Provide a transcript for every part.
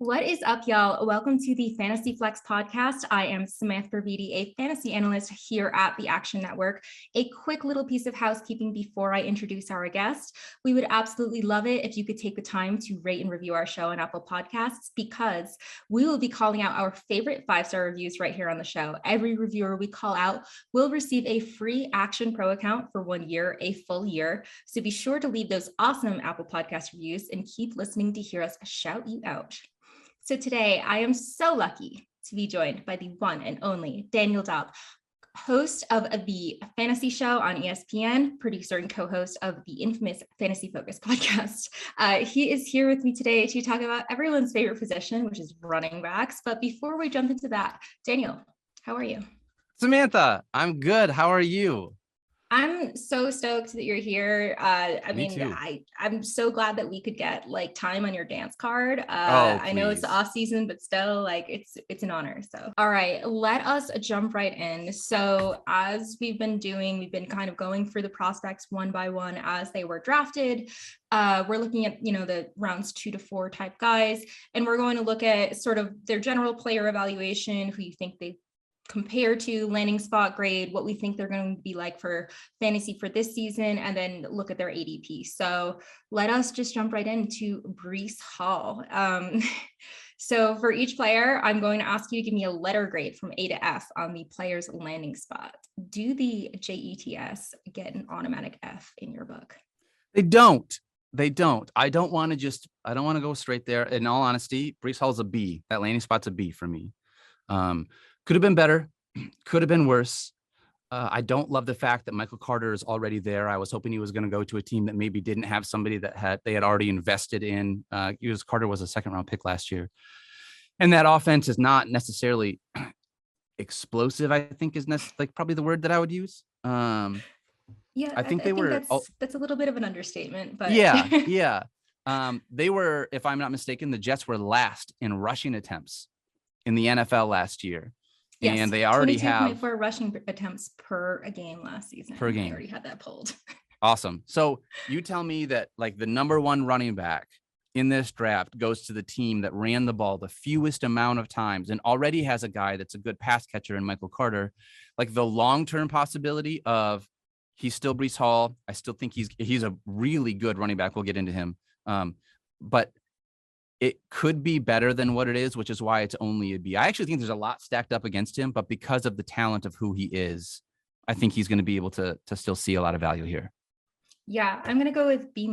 What is up, y'all? Welcome to the Fantasy Flex podcast. I am Samantha Praviti, a fantasy analyst here at the Action Network. A quick little piece of housekeeping before I introduce our guest. We would absolutely love it if you could take the time to rate and review our show on Apple Podcasts, because we will be calling out our favorite 5-star reviews right here on the show. Every reviewer we call out will receive a free Action Pro account for 1 year, a full year. So be sure to leave those awesome Apple Podcast reviews and keep listening to hear us shout you out. So today, I am so lucky to be joined by the one and only Daniel Daub, host of the Fantasy Show on ESPN, producer and co-host of the infamous Fantasy Focus podcast. He is here with me today to talk about everyone's favorite position, which is running backs. But before we jump into that, Daniel, how are you? Samantha, I'm good. How are you? I'm so stoked that you're here. I'm so glad that we could get time on your dance card. I know it's the off season, but still it's an honor. So, all right, let us jump right in. So as we've been doing, we've been kind of going through the prospects one by one as they were drafted. We're looking at, the rounds 2 to 4 type guys, and we're going to look at sort of their general player evaluation, who you think they compare to, landing spot grade, what we think they're going to be like for fantasy for this season, and then look at their ADP. So let us just jump right into Breece Hall. So for each player, I'm going to ask you to give me a letter grade from A to F on the player's landing spot. Do the JETS get an automatic F in your book? They don't. I don't want to go straight there. In all honesty, Breece Hall's a B. That landing spot's a B for me. Could have been better, could have been worse. I don't love the fact that Michael Carter is already there. I was hoping he was going to go to a team that maybe didn't have somebody that they had already invested in. Carter was a second-round pick last year. And that offense is not necessarily explosive, I think is probably the word that I would use. I think that's a little bit of an understatement, but yeah. They were, if I'm not mistaken, the Jets were last in rushing attempts in the NFL last year. Yes, and they already have 22.4 rushing attempts per game last season. Per game. I already had that pulled. Awesome. So you tell me that the number one running back in this draft goes to the team that ran the ball the fewest amount of times and already has a guy that's a good pass catcher in Michael Carter. The long-term possibility of he's still Breece Hall. I still think he's a really good running back. We'll get into him. But it could be better than what it is, which is why it's only a B. I actually think there's a lot stacked up against him, but because of the talent of who he is, I think he's going to be able to still see a lot of value here. Yeah, I'm going to go with B-.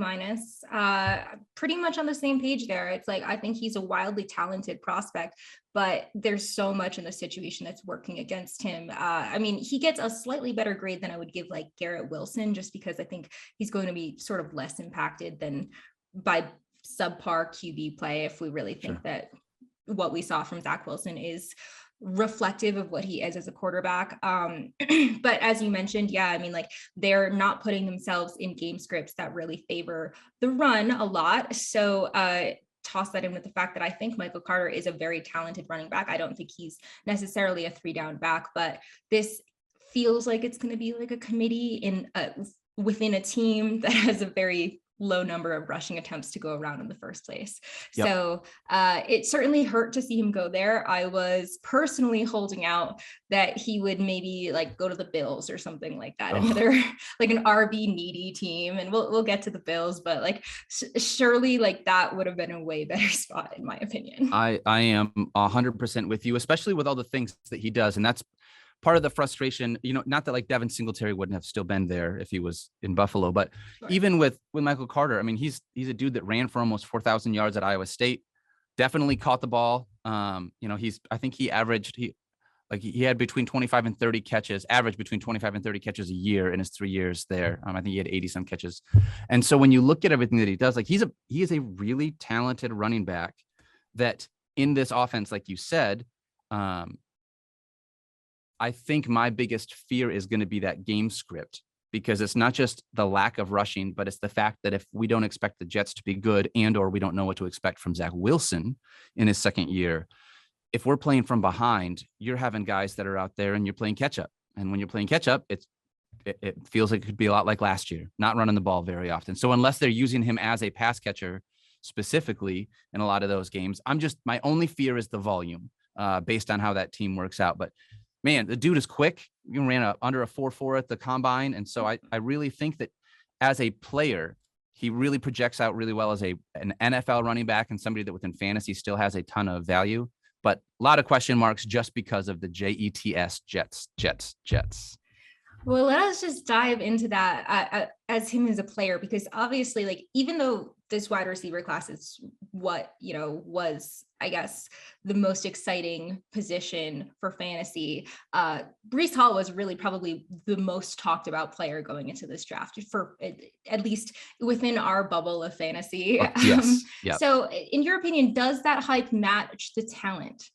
Pretty much on the same page there. It's I think he's a wildly talented prospect, but there's so much in the situation that's working against him. He gets a slightly better grade than I would give Garrett Wilson, just because I think he's going to be sort of less impacted than by subpar QB play, if we really think that what we saw from Zach Wilson is reflective of what he is as a quarterback. But as you mentioned, they're not putting themselves in game scripts that really favor the run a lot. So toss that in with the fact that I think Michael Carter is a very talented running back. I don't think he's necessarily a 3-down back, but this feels like it's going to be like a committee within a team that has a very low number of rushing attempts to go around in the first place. Yep. So it certainly hurt to see him go there. I was personally holding out that he would maybe go to the Bills or something like that, another an RB needy team. And we'll get to the Bills, but surely that would have been a way better spot in my opinion. I am 100% with you, especially with all the things that he does. And that's part of the frustration, not that Devin Singletary wouldn't have still been there if he was in Buffalo, but even with Michael Carter, he's a dude that ran for almost 4,000 yards at Iowa State, definitely caught the ball. I think he had between 25 and 30 catches, averaged between 25 and 30 catches a year in his 3 years there. I think he had 80 some catches. And so when you look at everything that he does, he is a really talented running back that in this offense, like you said, I think my biggest fear is going to be that game script, because it's not just the lack of rushing, but it's the fact that if we don't expect the Jets to be good or we don't know what to expect from Zach Wilson in his second year, if we're playing from behind, you're having guys that are out there and you're playing catch up. And when you're playing catch up, it feels like it could be a lot like last year, not running the ball very often. So unless they're using him as a pass catcher, specifically in a lot of those games. My only fear is the volume based on how that team works out. But man, the dude is quick. You ran under a 4.4 at the combine. And so I really think that as a player, he really projects out really well as an NFL running back and somebody that within fantasy still has a ton of value. But a lot of question marks just because of the Jets. Well, let us just dive into that as him as a player, because obviously, like, even though this wide receiver class is what, was, I guess, the most exciting position for fantasy, Breece Hall was really probably the most talked about player going into this draft, for at least within our bubble of fantasy. Yes. Yep. So in your opinion, does that hype match the talent?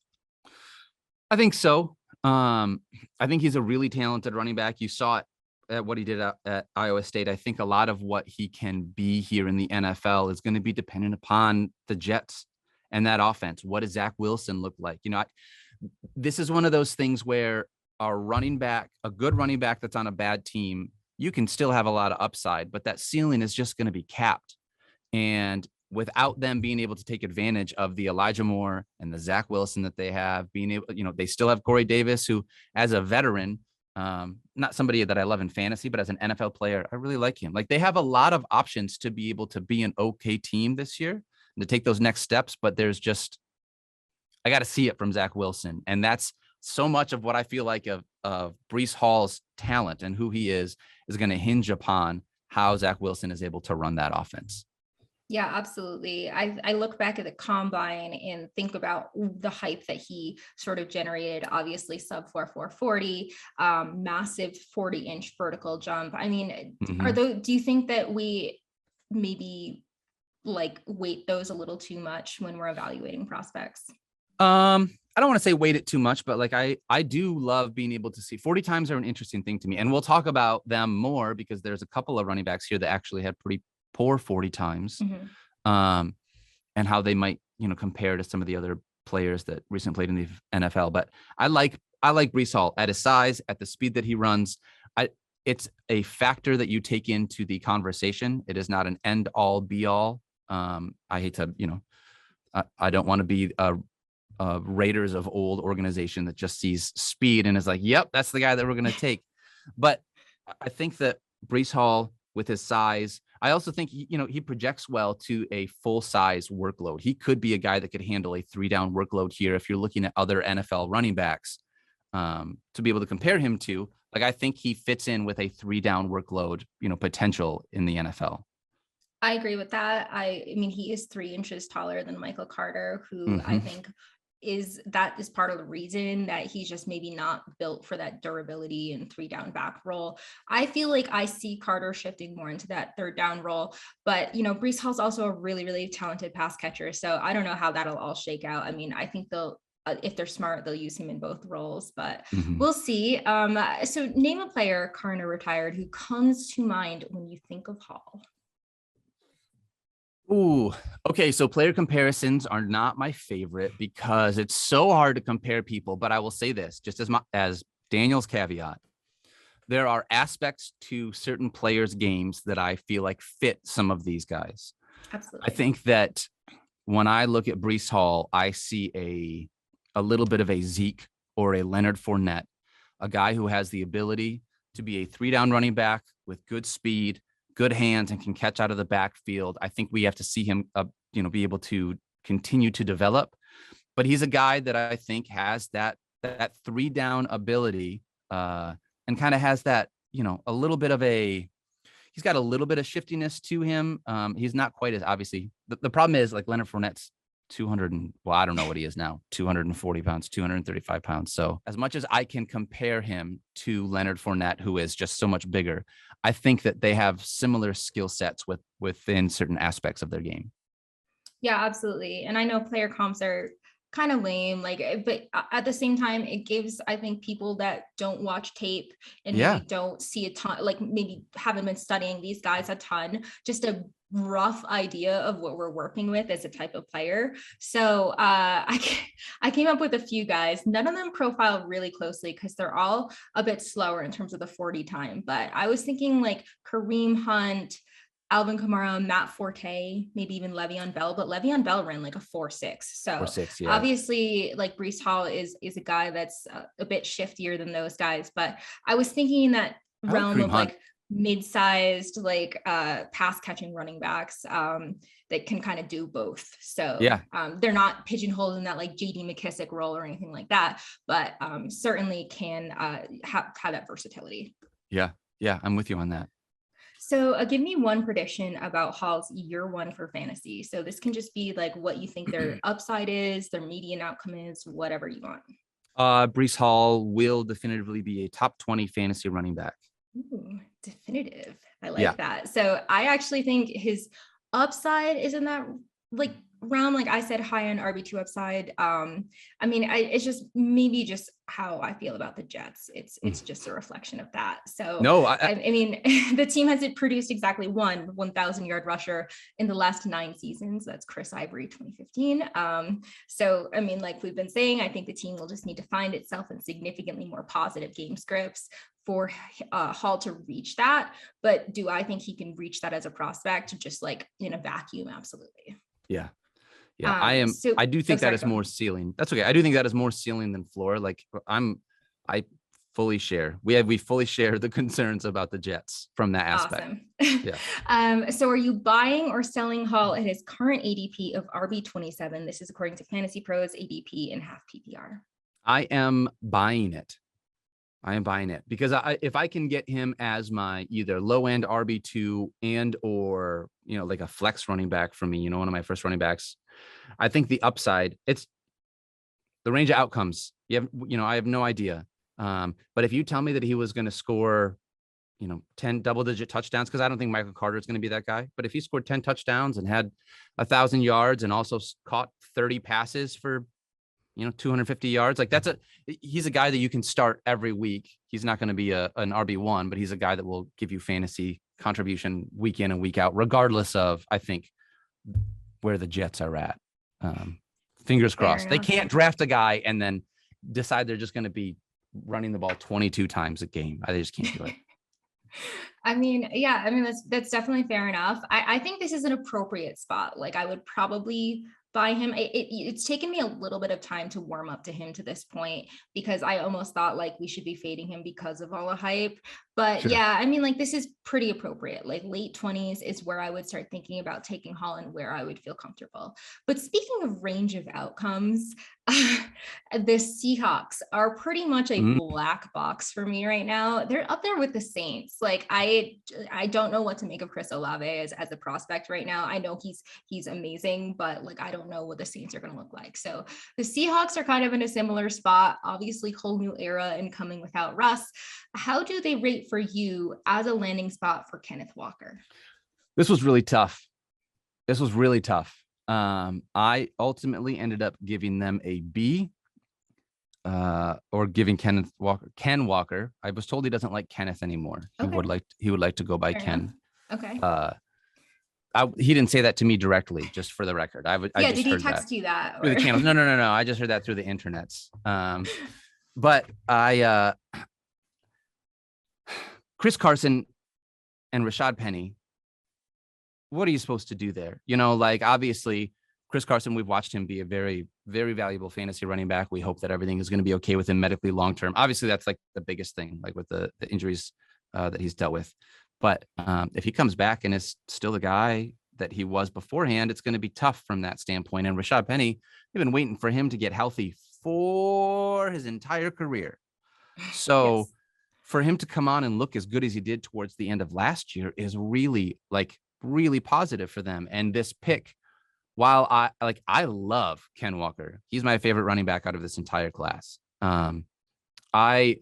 I think so. I think he's a really talented running back. You saw it at what he did at Iowa State. I think a lot of what he can be here in the NFL is going to be dependent upon the Jets and that offense. What does Zach Wilson look like? This is one of those things where a good running back that's on a bad team, you can still have a lot of upside, but that ceiling is just going to be capped. And without them being able to take advantage of the Elijah Moore and the Zach Wilson that they have, they still have Corey Davis, who as a veteran, not somebody that I love in fantasy, but as an NFL player, I really like him. Like, they have a lot of options to be able to be an okay team this year and to take those next steps. But I got to see it from Zach Wilson. And that's so much of what I feel like of Breece Hall's talent and who he is going to hinge upon how Zach Wilson is able to run that offense. Yeah, absolutely. I look back at the combine and think about the hype that he sort of generated. Obviously, sub 4.40, massive 40-inch vertical jump. I mean, do you think that we maybe like weight those a little too much when we're evaluating prospects? I don't want to say weight it too much, but like I do love being able to see 40 times are an interesting thing to me. And we'll talk about them more because there's a couple of running backs here that actually had pretty poor 40 times, and how they might, compare to some of the other players that recently played in the NFL. But I like Breece Hall at his size, at the speed that he runs. It's a factor that you take into the conversation. It is not an end all be all. I hate to, I don't want to be a Raiders of old organization that just sees speed and is like, yep, that's the guy that we're going to take. But I think that Breece Hall, with his size, I also think, he projects well to a full size workload. He could be a guy that could handle a 3-down workload here. If you're looking at other NFL running backs, to be able to compare him to, like, I think he fits in with a 3-down workload, potential in the NFL. I agree with that. I mean, he is 3 inches taller than Michael Carter, who I think is part of the reason that he's just maybe not built for that durability and 3-down back role. I feel like I see Carter shifting more into that 3rd-down role, but Breece Hall's also a really, really talented pass catcher. So I don't know how that'll all shake out. I mean, I think if they're smart, they'll use him in both roles, but we'll see. So name a player, current or retired, who comes to mind when you think of Hall. Ooh, okay. So player comparisons are not my favorite because it's so hard to compare people. But I will say this, just as Daniel's caveat, there are aspects to certain players' games that I feel like fit some of these guys. Absolutely. I think that when I look at Breece Hall, I see a little bit of a Zeke or a Leonard Fournette, a guy who has the ability to be a 3-down running back with good speed, good hands, and can catch out of the backfield. I think we have to see him, be able to continue to develop. But he's a guy that I think has that 3-down ability, and kind of has that, a little bit of he's got a little bit of shiftiness to him. He's not quite as obviously. The problem is, like, Leonard Fournette's 200 I don't know what he is now, 240 pounds, 235 pounds. So as much as I can compare him to Leonard Fournette, who is just so much bigger, I think that they have similar skill sets within certain aspects of their game. Yeah, absolutely. And I know player comps are kind of lame, but at the same time, it gives, I think, people that don't watch tape and maybe don't see a ton, like maybe haven't been studying these guys a ton, just a rough idea of what we're working with as a type of player. So I came up with a few guys. None of them profile really closely because they're all a bit slower in terms of the 40 time. But I was thinking like Kareem Hunt, Alvin Kamara, Matt Forte, maybe even Le'Veon Bell, but Le'Veon Bell ran like a 4.6. So 4.6, yeah. obviously like Breece Hall is a guy that's a bit shiftier than those guys, but I was thinking in that realm of like mid-sized, like pass catching running backs that can kind of do both. So yeah, they're not pigeonholed in that like JD McKissick role or anything like that, but certainly can have that versatility. Yeah, I'm with you on that. So give me one prediction about Hall's year one for fantasy. So this can just be like what you think their upside is, their median outcome is, whatever you want. Breece Hall will definitively be a top 20 fantasy running back. Ooh, definitive. I like that. So I actually think his upside is in that like realm. Like I said, high end RB2 upside. I mean, it's just maybe just how I feel about the Jets. It's just a reflection of that. So no, I mean, the team hasn't produced exactly one 1,000-yard rusher in the last 9 seasons. That's Chris Ivory, 2015. So I mean, like we've been saying, I think the team will just need to find itself in significantly more positive game scripts for Hall to reach that. But do I think he can reach that as a prospect, just like in a vacuum? Absolutely. Yeah. I do think that is more ceiling. That's okay. I do think that is more ceiling than floor. Like I fully share. We fully share the concerns about the Jets from that aspect. Awesome. Yeah. So are you buying or selling Hall at his current ADP of RB27? This is according to Fantasy Pros ADP in half PPR. I am buying it. Because if I can get him as my either low end RB2 and or, like a flex running back for me, one of my first running backs, I think the upside, it's the range of outcomes. I have no idea. But if you tell me that he was going to score, 10 double-digit touchdowns, because I don't think Michael Carter is going to be that guy. But if he scored 10 touchdowns and had 1,000 yards and also caught 30 passes for 250 yards, like he's a guy that you can start every week. He's not going to be an RB1, but he's a guy that will give you fantasy contribution week in and week out, regardless of, I think, where the Jets are at. Fingers crossed. They can't draft a guy and then decide they're just going to be running the ball 22 times a game. They just can't do it. I mean, that's definitely fair enough. I think this is an appropriate spot. Like I would probably buy him. It's taken me a little bit of time to warm up to him to this point, because I almost thought like we should be fading him because of all the hype. But sure. Yeah, I mean, like this is pretty appropriate. Like late 20s is where I would start thinking about taking Holland, where I would feel comfortable. But speaking of range of outcomes, the Seahawks are pretty much a black box for me right now. They're up there with the Saints. Like I don't know what to make of Chris Olave as a prospect right now. I know he's amazing, but like I don't know what the Saints are going to look like. So the Seahawks are kind of in a similar spot. Obviously, whole new era and coming without Russ. How do they rate for you as a landing spot for Kenneth Walker? This was really tough. I ultimately ended up giving them a B, or giving Ken Walker. I was told he doesn't like Kenneth anymore. Okay. He would like to go by Fair Ken. Enough. Okay. He didn't say that to me directly, just for the record. Did he text you that? Through the channels? No. I just heard that through the internets. But Chris Carson and Rachaad Penny, what are you supposed to do there? Like obviously Chris Carson, we've watched him be a very, very valuable fantasy running back. We hope that everything is going to be okay with him medically long-term. Obviously that's like the biggest thing, like with the injuries that he's dealt with. But if he comes back and is still the guy that he was beforehand, it's going to be tough from that standpoint. And Rachaad Penny, they've been waiting for him to get healthy for his entire career. So yes. For him to come on and look as good as he did towards the end of last year is really positive for them. And this pick, while I love Ken Walker, he's my favorite running back out of this entire class. I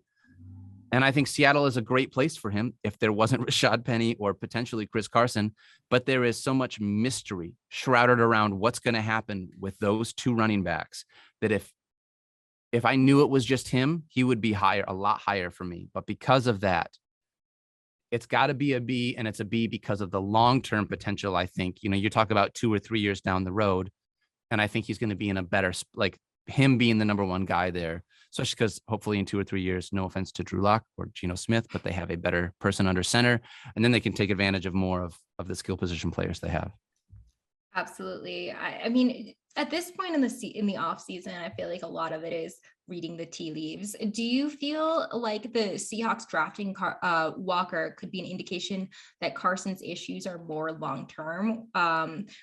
think Seattle is a great place for him if there wasn't Rachaad Penny or potentially Chris Carson, but there is so much mystery shrouded around what's going to happen with those two running backs that if I knew it was just him, he would be a lot higher for me. But because of that, it's got to be a B, and it's a B because of the long-term potential. I think, you talk about 2 or 3 years down the road, and I think he's going to be in a better, like him being the number one guy there, especially because hopefully in 2 or 3 years, no offense to Drew Lock or Geno Smith, but they have a better person under center, and then they can take advantage of more of the skill position players they have. Absolutely. I mean, at this point in the off season, I feel like a lot of it is reading the tea leaves. Do you feel like the Seahawks drafting Walker could be an indication that Carson's issues are more long term,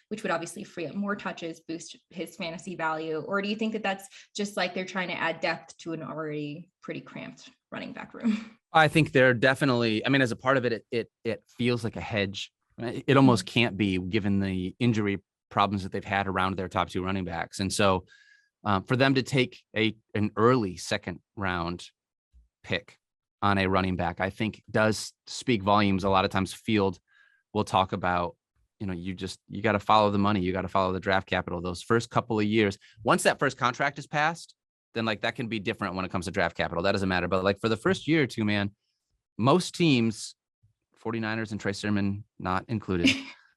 which would obviously free up more touches, boost his fantasy value? Or do you think that that's just like they're trying to add depth to an already pretty cramped running back room? I think they're definitely, I mean, as a part of it, it feels like a hedge. It almost can't be, given the injury problems that they've had around their top 2 running backs. And so for them to take an early second round pick on a running back, I think does speak volumes. A lot of times Field will talk about, you got to follow the money. You got to follow the draft capital. Those first couple of years, once that first contract is passed, then like that can be different when it comes to draft capital. That doesn't matter. But like for the first year or two, man, most teams, 49ers and Trey Sermon not included,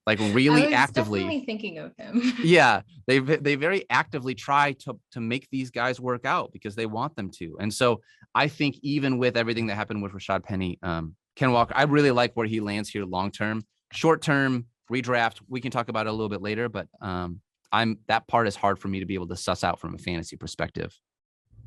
like really I was actively definitely thinking of him. Yeah, they very actively try to make these guys work out because they want them to. And so I think even with everything that happened with Rachaad Penny, Ken Walker, I really like where he lands here long term. Short term redraft, we can talk about it a little bit later, but that part is hard for me to be able to suss out from a fantasy perspective.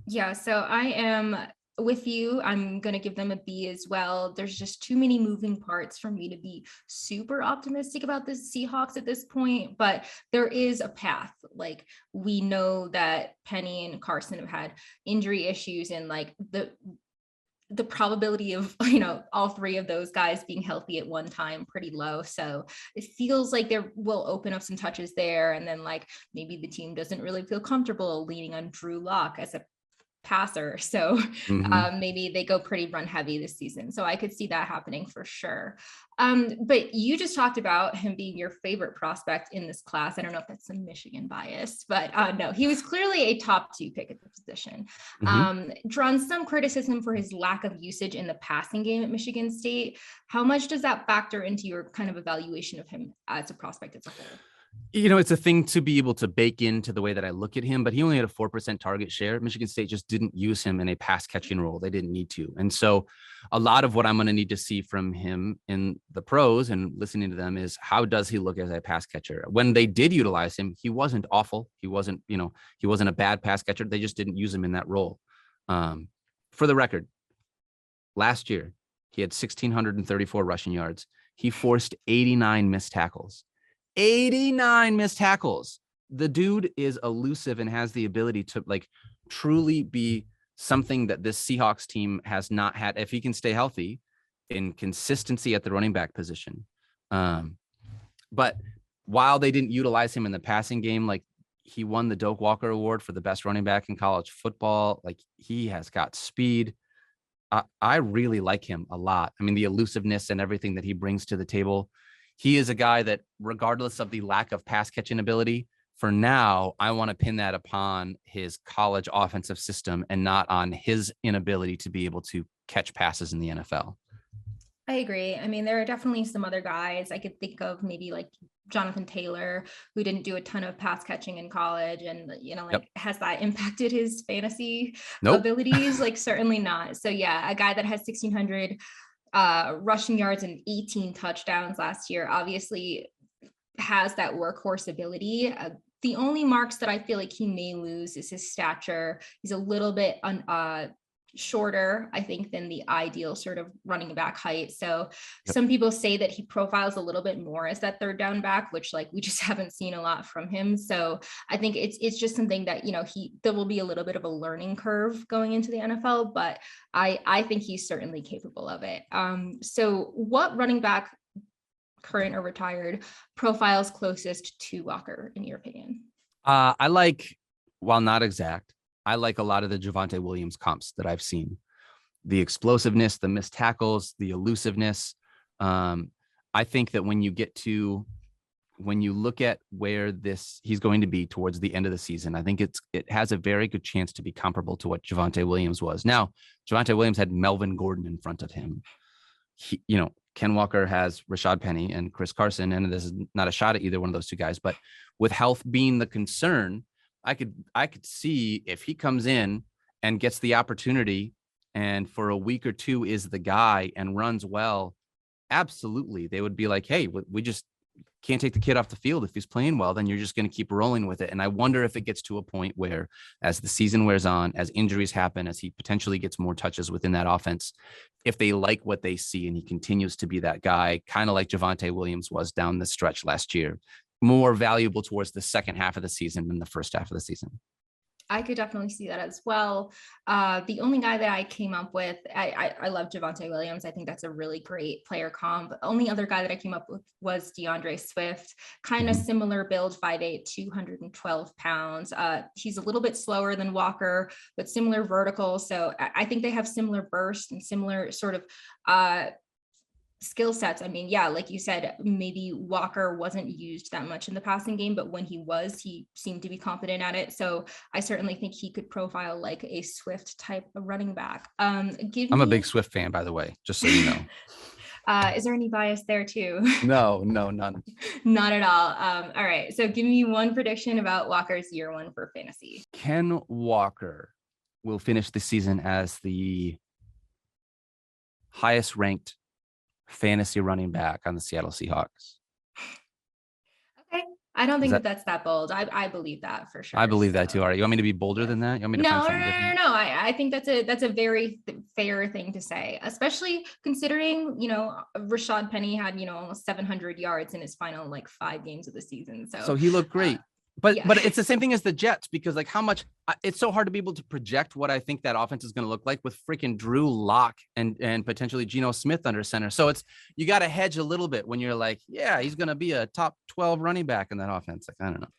Yeah, so I am with you. I'm going to give them a B as well. There's just too many moving parts for me to be super optimistic about the Seahawks at this point, but there is a path. Like, we know that Penny and Carson have had injury issues, and like the probability of, all 3 of those guys being healthy at one time pretty low. So it feels like there will open up some touches there. And then like maybe the team doesn't really feel comfortable leaning on Drew Lock as a passer. So maybe they go pretty run heavy this season. So I could see that happening for sure. But you just talked about him being your favorite prospect in this class. I don't know if that's some Michigan bias, but no, he was clearly a top 2 pick at the position. Drawn some criticism for his lack of usage in the passing game at Michigan State. How much does that factor into your kind of evaluation of him as a prospect as a whole? It's a thing to be able to bake into the way that I look at him, but he only had a 4% target share. Michigan State just didn't use him in a pass catching role. They didn't need to. And so a lot of what I'm going to need to see from him in the pros and listening to them is how does he look as a pass catcher? When they did utilize him, he wasn't awful. He wasn't a bad pass catcher. They just didn't use him in that role. For the record, last year, he had 1,634 rushing yards. He forced 89 missed tackles. 89 missed tackles. The dude is elusive and has the ability to like truly be something that this Seahawks team has not had if he can stay healthy in consistency at the running back position. But while they didn't utilize him in the passing game, like he won the Doak Walker Award for the best running back in college football. Like he has got speed. I really like him a lot. I mean, the elusiveness and everything that he brings to the table. He is a guy that, regardless of the lack of pass catching ability, for now, I want to pin that upon his college offensive system and not on his inability to be able to catch passes in the NFL. I agree. I mean, there are definitely some other guys I could think of, maybe like Jonathan Taylor, who didn't do a ton of pass catching in college. And, has that impacted his fantasy abilities? Like, certainly not. So yeah, a guy that has 1,600 rushing yards and 18 touchdowns last year obviously has that workhorse ability. The only marks that I feel like he may lose is his stature. He's a little bit shorter, I think, than the ideal sort of running back height. So some people say that he profiles a little bit more as that third down back, which like we just haven't seen a lot from him. So I think it's just something that, there will be a little bit of a learning curve going into the NFL, but I think he's certainly capable of it. So what running back, current or retired, profiles closest to Walker in your opinion? I like, while not exact, I like a lot of the Javonte Williams comps that I've seen. The explosiveness, the missed tackles, the elusiveness. I think that when you look at where he's going to be towards the end of the season, I think it has a very good chance to be comparable to what Javonte Williams was. Now, Javonte Williams had Melvin Gordon in front of him. Ken Walker has Rachaad Penny and Chris Carson, and this is not a shot at either one of those 2 guys, but with health being the concern, I could see if he comes in and gets the opportunity and for a week or two is the guy and runs well, absolutely. They would be like, hey, we just can't take the kid off the field. If he's playing well, then you're just going to keep rolling with it. And I wonder if it gets to a point where as the season wears on, as injuries happen, as he potentially gets more touches within that offense, if they like what they see and he continues to be that guy, kind of like Javonte Williams was down the stretch last year, more valuable towards the second half of the season than the first half of the season. I could definitely see that as well. The only guy that I came up with, I love Javonte Williams. I think that's a really great player comp. The only other guy that I came up with was DeAndre Swift, kind of similar build, 5'8", 212 pounds. He's a little bit slower than Walker, but similar vertical. So I think they have similar burst and similar sort of skill sets. I mean, yeah, like you said, maybe Walker wasn't used that much in the passing game, but when he was, he seemed to be confident at it. So I certainly think he could profile like a Swift type of running back. I'm a big Swift fan, by the way, just so you know. Is there any bias there too? No, none. Not at all. All right. So give me one prediction about Walker's year one for fantasy. Ken Walker will finish the season as the highest ranked fantasy running back on the Seattle Seahawks. Okay. I don't think that's that bold. I believe that for sure. I believe that too. All right. You want me to be bolder than that? You want me to find something different? No. I think that's a very fair thing to say, especially considering, Rashad Penny had, almost 700 yards in his final, 5 games of the season. So he looked great. But it's the same thing as the Jets, because how much it's so hard to be able to project what I think that offense is going to look like with freaking Drew Lock and potentially Geno Smith under center. So you got to hedge a little bit when you're like, yeah, he's going to be a top 12 running back in that offense. I don't know.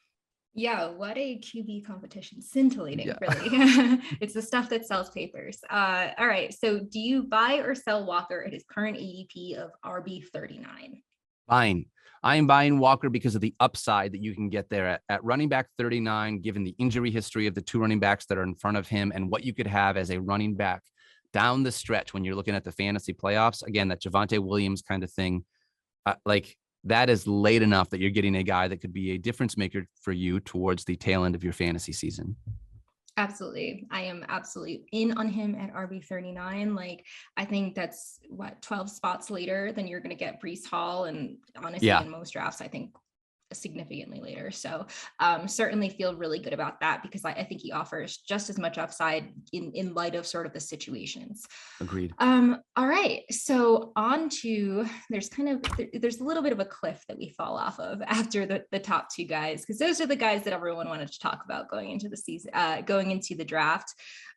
Yeah, what a QB competition. Scintillating, really. It's the stuff that sells papers. All right. So do you buy or sell Walker at his current ADP of RB39? Buying. I am buying Walker because of the upside that you can get there at running back 39, given the injury history of the 2 running backs that are in front of him and what you could have as a running back down the stretch when you're looking at the fantasy playoffs. Again, that Javonte Williams kind of thing, that is late enough that you're getting a guy that could be a difference maker for you towards the tail end of your fantasy season. Absolutely. I am absolutely in on him at RB39. I think that's 12 spots later than you're going to get Breece Hall. And honestly, in most drafts, I think significantly later. So certainly feel really good about that because I think he offers just as much upside in light of sort of the situations. Agreed. All right. So on to, there's a little bit of a cliff that we fall off of after the top 2 guys, because those are the guys that everyone wanted to talk about going into the season, going into the draft.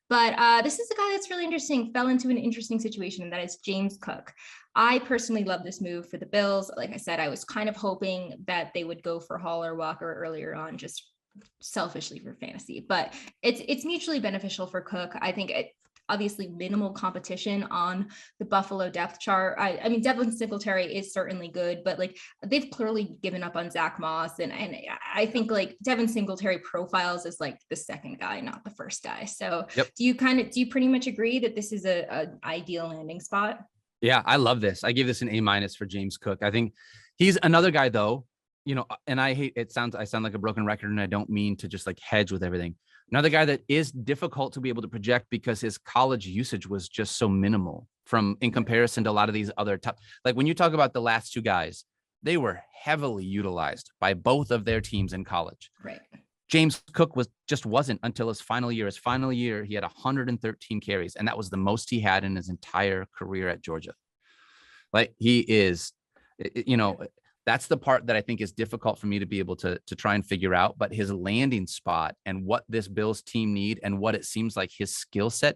But this is a guy that's really interesting, fell into an interesting situation, and that is James Cook. I personally love this move for the Bills. Like I said, I was kind of hoping that they would go for Hall or Walker earlier on, just selfishly for fantasy, but it's mutually beneficial for Cook. I think obviously minimal competition on the Buffalo depth chart. I mean, Devin Singletary is certainly good, but they've clearly given up on Zach Moss. And I think Devin Singletary profiles as the second guy, not the first guy. So do you pretty much agree that this is a ideal landing spot? Yeah, I love this. I give this an A- for James Cook. I think he's another guy though, and I sound like a broken record, and I don't mean to just hedge with everything. Another guy that is difficult to be able to project because his college usage was just so minimal in comparison to a lot of these other top, when you talk about the last 2 guys, they were heavily utilized by both of their teams in college. Right. James Cook wasn't until his final year. His final year, he had 113 carries, and that was the most he had in his entire career at Georgia. He is, that's the part that I think is difficult for me to be able to try and figure out. But his landing spot and what this Bills team need and what it seems like his skill set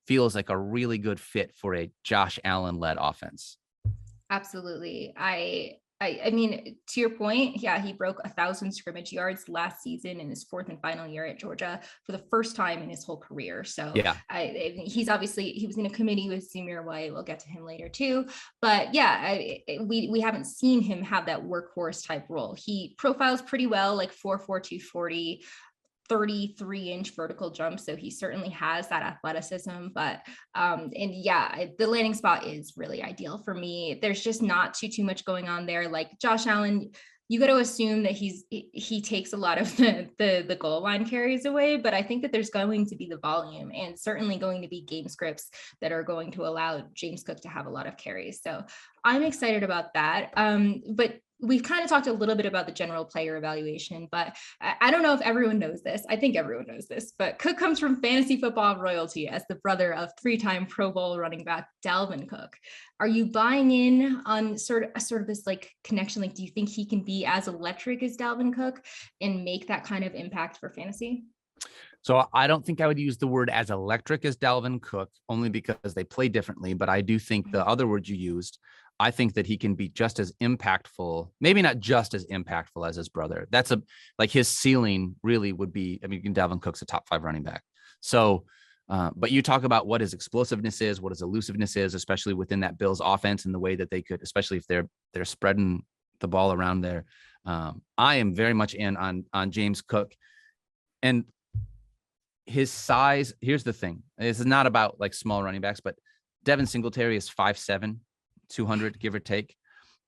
feels like a really good fit for a Josh Allen led offense. Absolutely. I mean, to your point, yeah, he broke 1,000 scrimmage yards last season in his 4th and final year at Georgia for the first time in his whole career. So yeah, he was in a committee with Zamir White. We'll get to him later too. But yeah, we haven't seen him have that workhorse type role. He profiles pretty well, 4'4", 240. 33-inch vertical jump, so he certainly has that athleticism. But the landing spot is really ideal for me. There's just not too much going on there. Josh Allen, you got to assume that he takes a lot of the goal line carries away, but I think that there's going to be the volume and certainly going to be game scripts that are going to allow James Cook to have a lot of carries. So I'm excited about that. But we've kind of talked a little bit about the general player evaluation, but I don't know if everyone knows this. I think everyone knows this, but Cook comes from fantasy football royalty as the brother of 3-time Pro Bowl running back Dalvin Cook. Are you buying in on sort of this like connection? Like, do you think he can be as electric as Dalvin Cook and make that kind of impact for fantasy? So I don't think I would use the word as electric as Dalvin Cook, only because they play differently. But I do think the other word you used, I think that he can be just as impactful, maybe not just as impactful as his brother. That's like his ceiling really would be, I mean, Dalvin Cook's a top 5 running back. So, but you talk about what his explosiveness is, what his elusiveness is, especially within that Bills offense and the way that they could, especially if they're spreading the ball around there. I am very much in on James Cook. And his size, here's the thing. This is not about like small running backs, but Devin Singletary is 5'7", 200, give or take.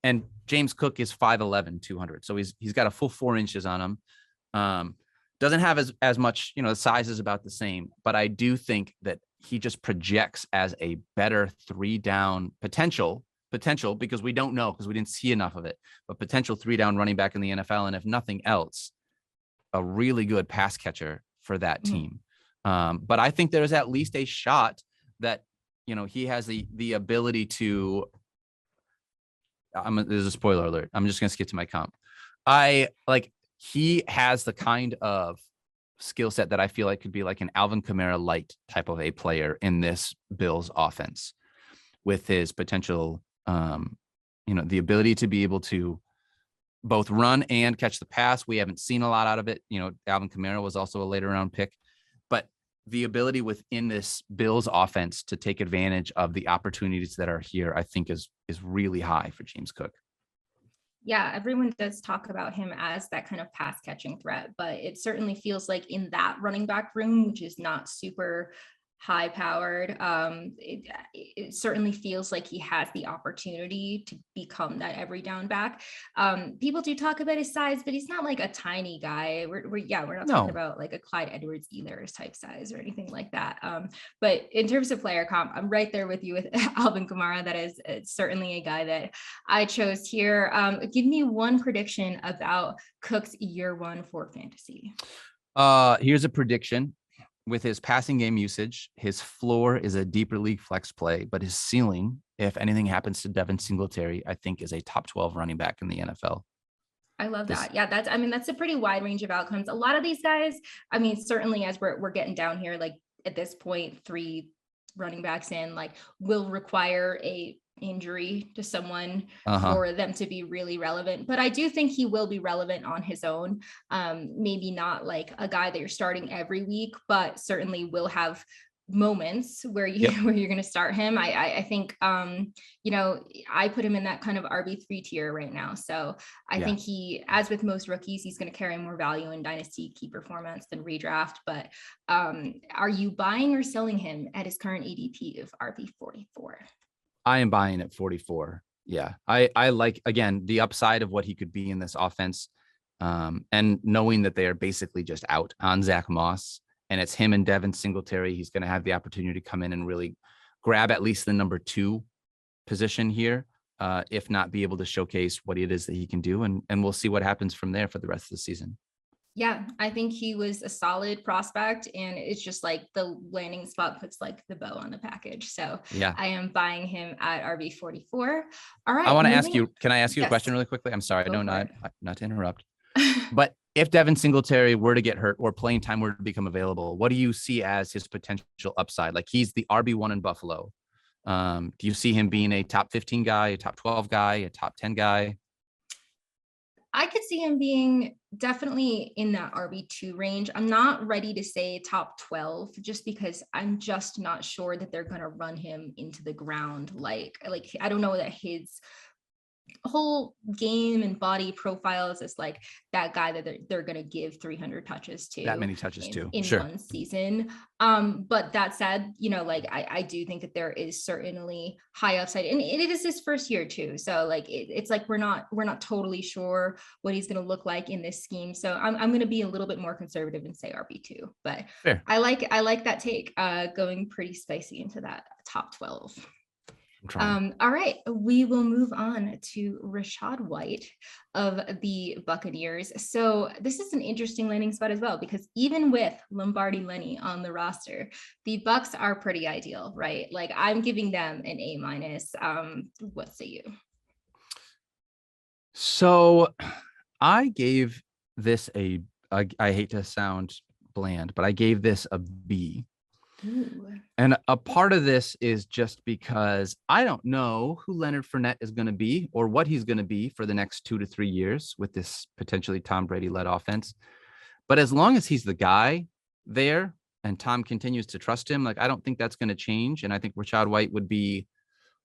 And James Cook is 5'11", 200. So he's got a full 4 inches on him. Doesn't have as much, the size is about the same, but I do think that he just projects as a better 3-down potential, because we don't know, because we didn't see enough of it, but potential 3-down running back in the NFL. And if nothing else, a really good pass catcher for that team. But I think there's at least a shot that, he has the ability to, there's a spoiler alert. I'm just going to skip to my comp. He has the kind of skill set that I feel like could be like an Alvin Kamara light type of a player in this Bills offense, with his potential, the ability to be able to both run and catch the pass. We haven't seen a lot out of it. Alvin Kamara was also a later round pick, but the ability within this Bills offense to take advantage of the opportunities that are here, I think is really high for James Cook. Yeah, everyone does talk about him as that kind of pass catching threat, but it certainly feels like in that running back room, which is not super high powered, it certainly feels like he has the opportunity to become that every down back. People do talk about his size, but he's not like a tiny guy. We're not talking about like a Clyde Edwards-Helaire type size or anything like that. But in terms of player comp, I'm right there with you with Alvin Kamara. That is certainly a guy that I chose here. Give me one prediction about Cook's year 1 for fantasy. Here's a prediction. With his passing game usage, his floor is a deeper league flex play, but his ceiling, if anything happens to Devin Singletary, I think is a top 12 running back in the NFL. I love that. Yeah, that's a pretty wide range of outcomes. A lot of these guys, certainly as we're getting down here, like at this point, 3 running backs in, like will require a injury to someone for them to be really relevant. But I do think he will be relevant on his own. Maybe not like a guy that you're starting every week, but certainly will have moments where where you're going to start him. I think I put him in that kind of RB3 tier right now. So I think he, as with most rookies, he's going to carry more value in dynasty key performance than redraft. But are you buying or selling him at his current ADP of RB44? I am buying at 44. Yeah. I like, again, the upside of what he could be in this offense. And knowing that they are basically just out on Zach Moss, and it's him and Devin Singletary. He's going to have the opportunity to come in and really grab at least the number 2 position here, if not be able to showcase what it is that he can do. And we'll see what happens from there for the rest of the season. Yeah, I think he was a solid prospect, and it's just like the landing spot puts like the bow on the package. So yeah, I am buying him at RB44. All right. I want to ask you, can I ask you a question really quickly? I'm sorry, not to interrupt, but if Devin Singletary were to get hurt or playing time were to become available, what do you see as his potential upside? Like, he's the RB1 in Buffalo. Do you see him being a top 15 guy, a top 12 guy, a top 10 guy? I could see him being definitely in that RB2 range. I'm not ready to say top 12 just because I'm just not sure that they're going to run him into the ground. Like I don't know that his whole game and body profile is just like that guy that they're going to give 300 touches to, that many touches in sure. one season. But that said, like I do think that there is certainly high upside, and it is his first year too. So like it's like we're not totally sure what he's going to look like in this scheme. So I'm going to be a little bit more conservative and say RB2, but fair. I like that take, going pretty spicy into that top 12. All right, we will move on to Rachaad White of the Buccaneers. So this is an interesting landing spot as well, because even with Lombardi Lenny on the roster, the Bucs are pretty ideal, right? Like I'm giving them an A-. What say you? So I gave this I hate to sound bland, but I gave this a B. Ooh. And a part of this is just because I don't know who Leonard Fournette is going to be or what he's going to be for the next 2 to 3 years with this potentially Tom Brady-led offense. But as long as he's the guy there and Tom continues to trust him, like I don't think that's going to change. And I think Rachaad White would be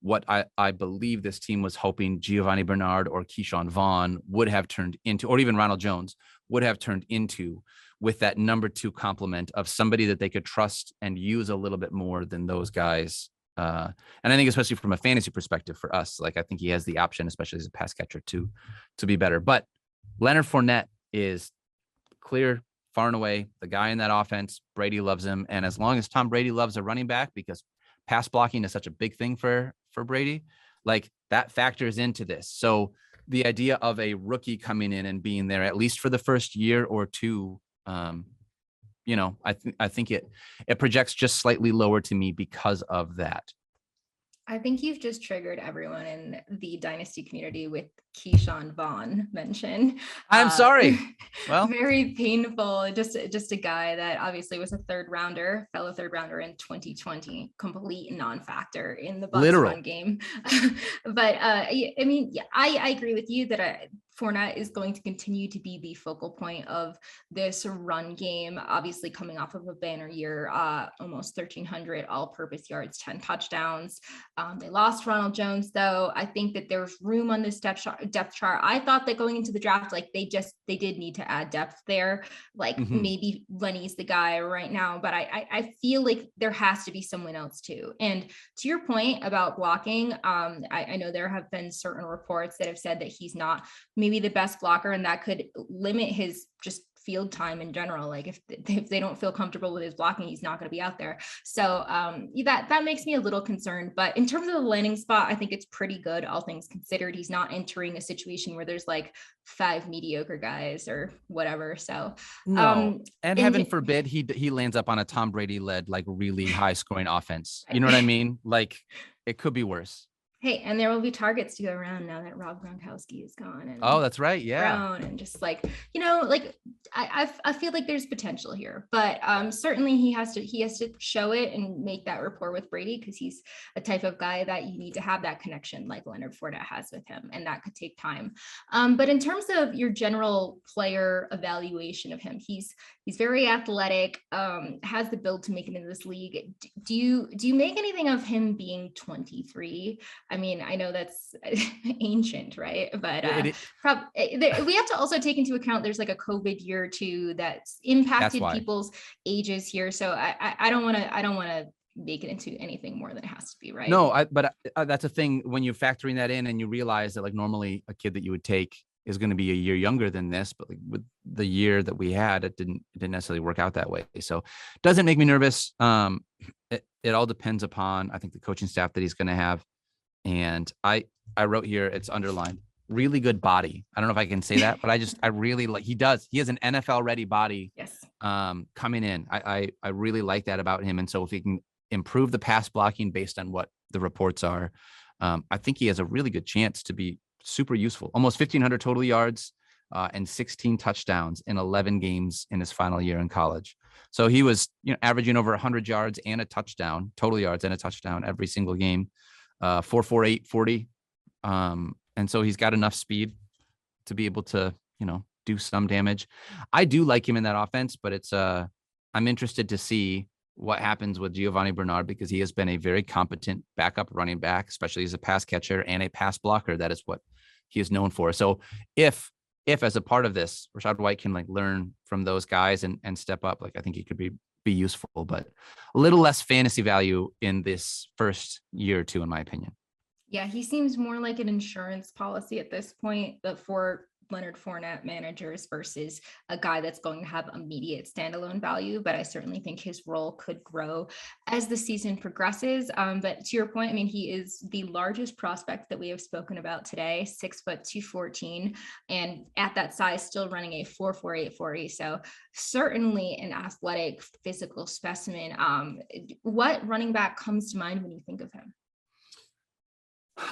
what I believe this team was hoping Giovanni Bernard or Keyshawn Vaughn would have turned into, or even Ronald Jones would have turned into, with that number 2 complement of somebody that they could trust and use a little bit more than those guys. And I think especially from a fantasy perspective for us, like I think he has the option, especially as a pass catcher, to be better. But Leonard Fournette is clear, far and away the guy in that offense. Brady loves him. And as long as Tom Brady loves a running back, because pass blocking is such a big thing for Brady, like that factors into this. So the idea of a rookie coming in and being there, at least for the first year or two, I think it projects just slightly lower to me because of that. I think you've just triggered everyone in the Dynasty community with Keyshawn Vaughn mention. I'm sorry. Well, very painful. Just a guy that obviously was a fellow third rounder in 2020, complete non-factor in the Bucs run game. But I mean, yeah, I agree with you that Fournette is going to continue to be the focal point of this run game, obviously coming off of a banner year, almost 1,300 all-purpose yards, 10 touchdowns. They lost Ronald Jones, though. I think that there's room on this depth chart. I thought that going into the draft, like they did need to add depth there. Like maybe Lenny's the guy right now, but I feel like there has to be someone else too. And to your point about blocking, I know there have been certain reports that have said that he's not maybe the best blocker, and that could limit his just field time in general. Like if they don't feel comfortable with his blocking, he's not going to be out there. So that makes me a little concerned. But in terms of the landing spot, I think it's pretty good, all things considered. He's not entering a situation where there's like 5 mediocre guys or whatever. So no, and heaven forbid he lands up on a Tom Brady led like really high scoring offense. You know what I mean? Like it could be worse. Hey, and there will be targets to go around now that Rob Gronkowski is gone. And oh, that's right. Yeah. And just like, like I feel like there's potential here, but certainly he has to show it and make that rapport with Brady, because he's a type of guy that you need to have that connection like Leonard Fournette has with him, and that could take time. But in terms of your general player evaluation of him, he's very athletic, has the build to make it into this league. Do you make anything of him being 23? I mean, I know that's ancient, right? But we have to also take into account there's like a COVID year too that's impacted people's ages here. So I don't want to make it into anything more than it has to be, right? No, but that's a thing when you're factoring that in and you realize that like normally a kid that you would take is going to be a year younger than this, but like with the year that we had, it didn't necessarily work out that way. So it doesn't make me nervous. It all depends upon, I think, the coaching staff that he's going to have. And I wrote here, it's underlined, really good body. I don't know if I can say that, but I really like, he has an NFL ready body. Yes. Coming in. I really like that about him. And so if he can improve the pass blocking based on what the reports are, I think he has a really good chance to be super useful. Almost 1,500 total yards and 16 touchdowns in 11 games in his final year in college. So he was, averaging over 100 yards and a touchdown, total yards and a touchdown every single game. 4.48 40. And so he's got enough speed to be able to, do some damage. I do like him in that offense, but it's I'm interested to see what happens with Giovanni Bernard, because he has been a very competent backup running back, especially as a pass catcher and a pass blocker. That is what he is known for. So if as a part of this, Rachaad White can like learn from those guys and step up, like I think he could be useful, but a little less fantasy value in this first year or two, in my opinion. Yeah, he seems more like an insurance policy at this point, but for Leonard Fournette managers versus a guy that's going to have immediate standalone value. But I certainly think his role could grow as the season progresses. But to your point, I mean, he is the largest prospect that we have spoken about today, 6', 214, and at that size, still running a 4.48 40. So certainly an athletic physical specimen. What running back comes to mind when you think of him?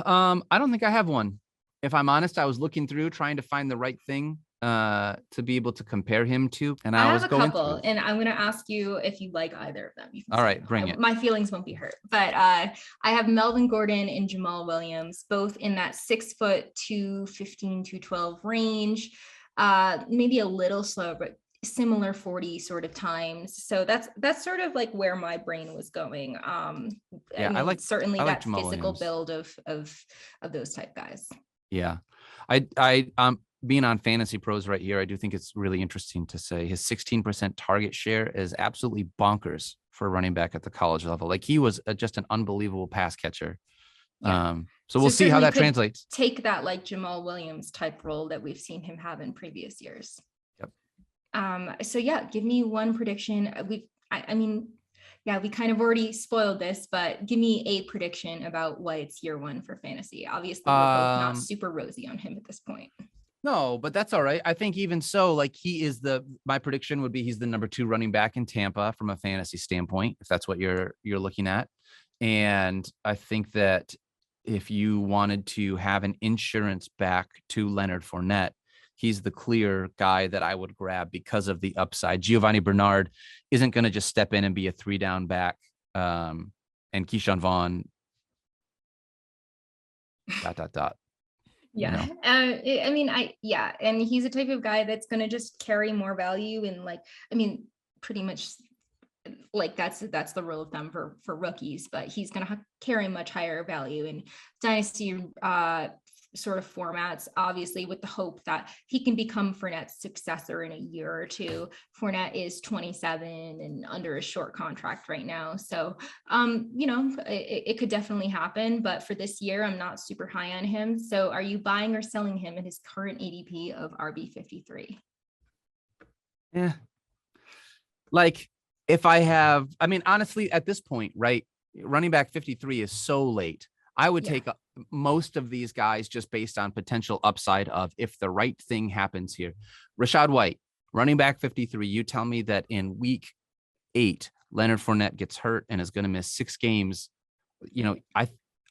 I don't think I have one. If I'm honest, I was looking through trying to find the right thing to be able to compare him to. And I was have a going couple, through. and I'm going to ask you if you like either of them. You can All say right, no. bring it. My feelings won't be hurt. But I have Melvin Gordon and Jamal Williams, both in that 6', 215, 212 range. Maybe a little slow, but similar 40 sort of times. So that's sort of like where my brain was going. Yeah, I like certainly that Jamal physical Williams. build of those type guys. Yeah. Being on Fantasy Pros right here, I do think it's really interesting to say his 16% target share is absolutely bonkers for a running back at the college level. Like he was just an unbelievable pass catcher. Yeah. So we'll see how that translates. Take that like Jamal Williams type role that we've seen him have in previous years. Yep. So yeah, give me one prediction. I mean, yeah, we kind of already spoiled this, but give me a prediction about White's year one for fantasy. Obviously, we're both not super rosy on him at this point. No, but that's all right. I think even so, like my prediction would be he's the number 2 running back in Tampa from a fantasy standpoint, if that's what you're looking at. And I think that if you wanted to have an insurance back to Leonard Fournette, he's the clear guy that I would grab because of the upside. Giovanni Bernard isn't going to just step in and be a 3-down back. And Keyshawn Vaughn, ... Yeah. And he's a type of guy that's going to just carry more value and pretty much like that's the rule of thumb for rookies, but he's going to carry much higher value in Dynasty sort of formats, obviously with the hope that he can become Fournette's successor in a year or two. Fournette is 27 and under a short contract right now. So, it could definitely happen, but for this year, I'm not super high on him. So are you buying or selling him at his current ADP of RB53? Yeah. Like honestly, at this point, right, running back 53 is so late. I would take most of these guys just based on potential upside of if the right thing happens here. Rachaad White, running back 53. You tell me that in week 8, Leonard Fournette gets hurt and is going to miss 6 games.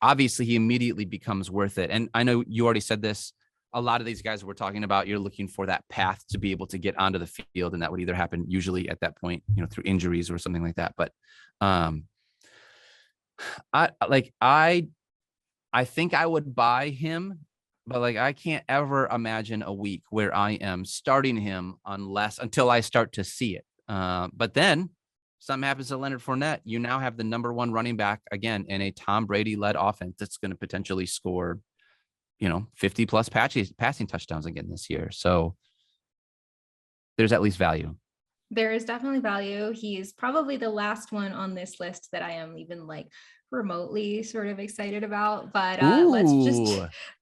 Obviously he immediately becomes worth it. And I know you already said this. A lot of these guys we're talking about, you're looking for that path to be able to get onto the field. And that would either happen usually at that point, through injuries or something like that. But I think I would buy him, but I can't ever imagine a week where I am starting him until I start to see it. But then something happens to Leonard Fournette. You now have the number 1 running back again in a Tom Brady led offense that's going to potentially score, 50 plus passing touchdowns again this year. So there's at least value. There is definitely value. He's probably the last one on this list that I am even remotely sort of excited about, but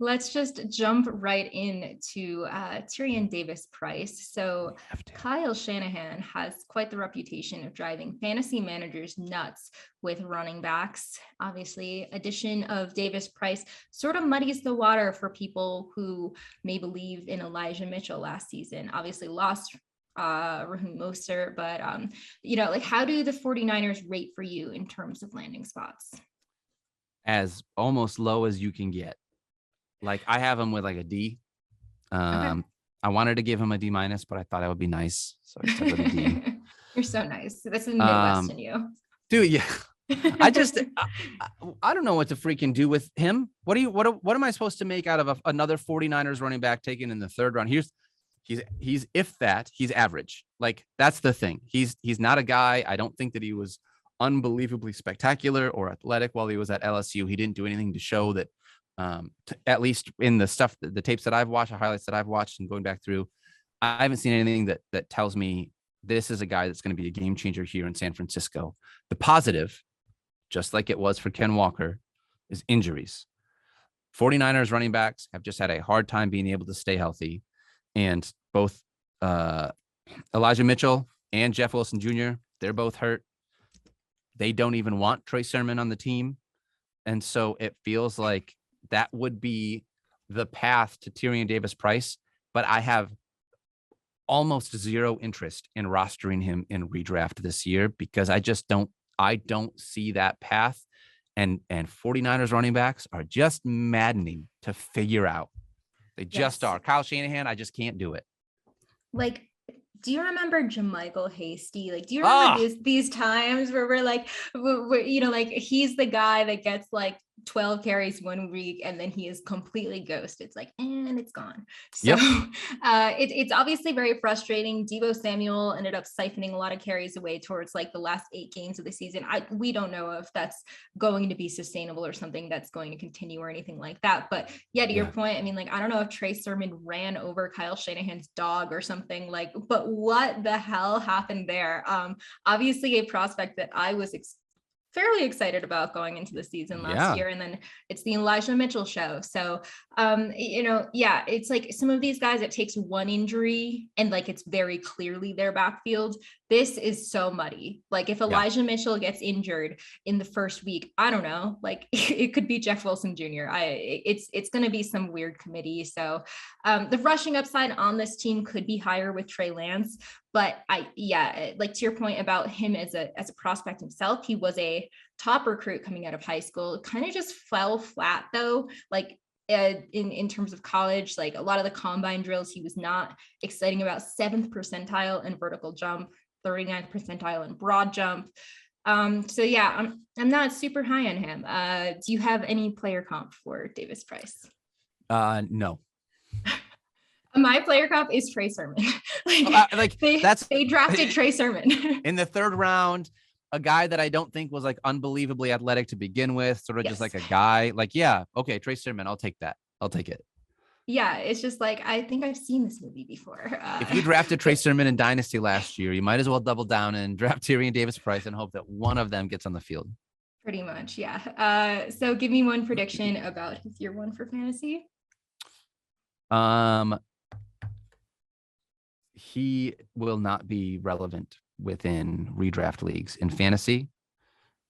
let's just jump right into Tyrion Davis-Price. So Kyle Shanahan has quite the reputation of driving fantasy managers nuts with running backs. Obviously, addition of Davis-Price sort of muddies the water for people who may believe in Elijah Mitchell last season. Obviously lost Raheem Mostert, but how do the 49ers rate for you in terms of landing spots? As almost low as you can get. I have him with a D. Okay. I wanted to give him a D-, but I thought I would be nice, so I stuck with a D. You're so nice. That's the Midwest in you. Dude, yeah. I don't know what to freaking do with him. What am I supposed to make out of another 49ers running back taken in the 3rd round? He's he's average. That's the thing. He's not a guy. I don't think that he was unbelievably spectacular or athletic while he was at LSU. He didn't do anything to show that At least in the stuff, the tapes that I've watched, the highlights that I've watched, and going back through, I haven't seen anything that tells me this is a guy that's going to be a game changer here in San Francisco. The positive, just like it was for Ken Walker, is injuries. 49ers running backs have just had a hard time being able to stay healthy. And both Elijah Mitchell and Jeff Wilson Jr., they're both hurt. They don't even want Trey Sermon on the team. And so it feels like that would be the path to Tyrion Davis-Price. But I have almost zero interest in rostering him in redraft this year because I don't see that path. And 49ers running backs are just maddening to figure out. They just are. Kyle Shanahan, I just can't do it. Like, do you remember Jermichael Hasty? Like, do you remember these times where we're like, like he's the guy that gets like 12 carries 1 week and then he is completely ghost. It's like, and it's gone. So it's obviously very frustrating. Deebo Samuel ended up siphoning a lot of carries away towards like the last 8 games of the season. We don't know if that's going to be sustainable or something that's going to continue or anything like that. But to your point, I mean, like, I don't know if Trey Sermon ran over Kyle Shanahan's dog or something like, but what the hell happened there? Obviously a prospect that I was fairly excited about going into the season last year. And then it's the Elijah Mitchell show. So, it's like some of these guys, it takes one injury and like, it's very clearly their backfield. This is so muddy. Like if Elijah Mitchell gets injured in the first week, I don't know, like it could be Jeff Wilson Jr. It's going to be some weird committee. So the rushing upside on this team could be higher with Trey Lance. But like to your point about him as a prospect himself, he was a top recruit coming out of high school. It kind of just fell flat though. Like in terms of college, like a lot of the combine drills, he was not exciting. About 7th percentile in vertical jump, 39th percentile in broad jump. I'm not super high on him. Do you have any player comp for Davis-Price? No. My player comp is Trey Sermon. They drafted Trey Sermon in the 3rd round, a guy that I don't think was like unbelievably athletic to begin with, sort of just like a guy like, okay, Trey Sermon, I'll take that. I'll take it. Yeah, it's just like, I think I've seen this movie before. If you drafted Trey Sermon in Dynasty last year, you might as well double down and draft Tyrion Davis-Price and hope that one of them gets on the field. Pretty much, yeah. So give me one prediction about his year 1 for fantasy. He will not be relevant within redraft leagues in fantasy.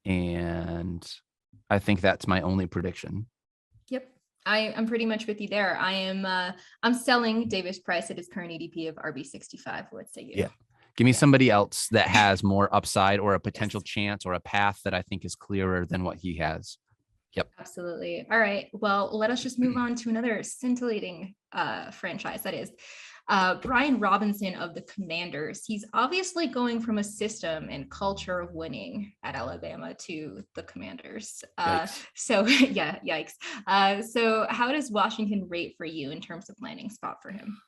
And I think that's my only prediction. Yep. I'm pretty much with you there. I'm selling Davis-Price at his current ADP of RB65. What say you? Yeah. Give me somebody else that has more upside or a potential chance or a path that I think is clearer than what he has. Yep. Absolutely. All right. Well, let us just move on to another scintillating franchise. That is Brian Robinson of the Commanders. He's obviously going from a system and culture of winning at Alabama to the Commanders. Yikes. So how does Washington rate for you in terms of landing spot for him?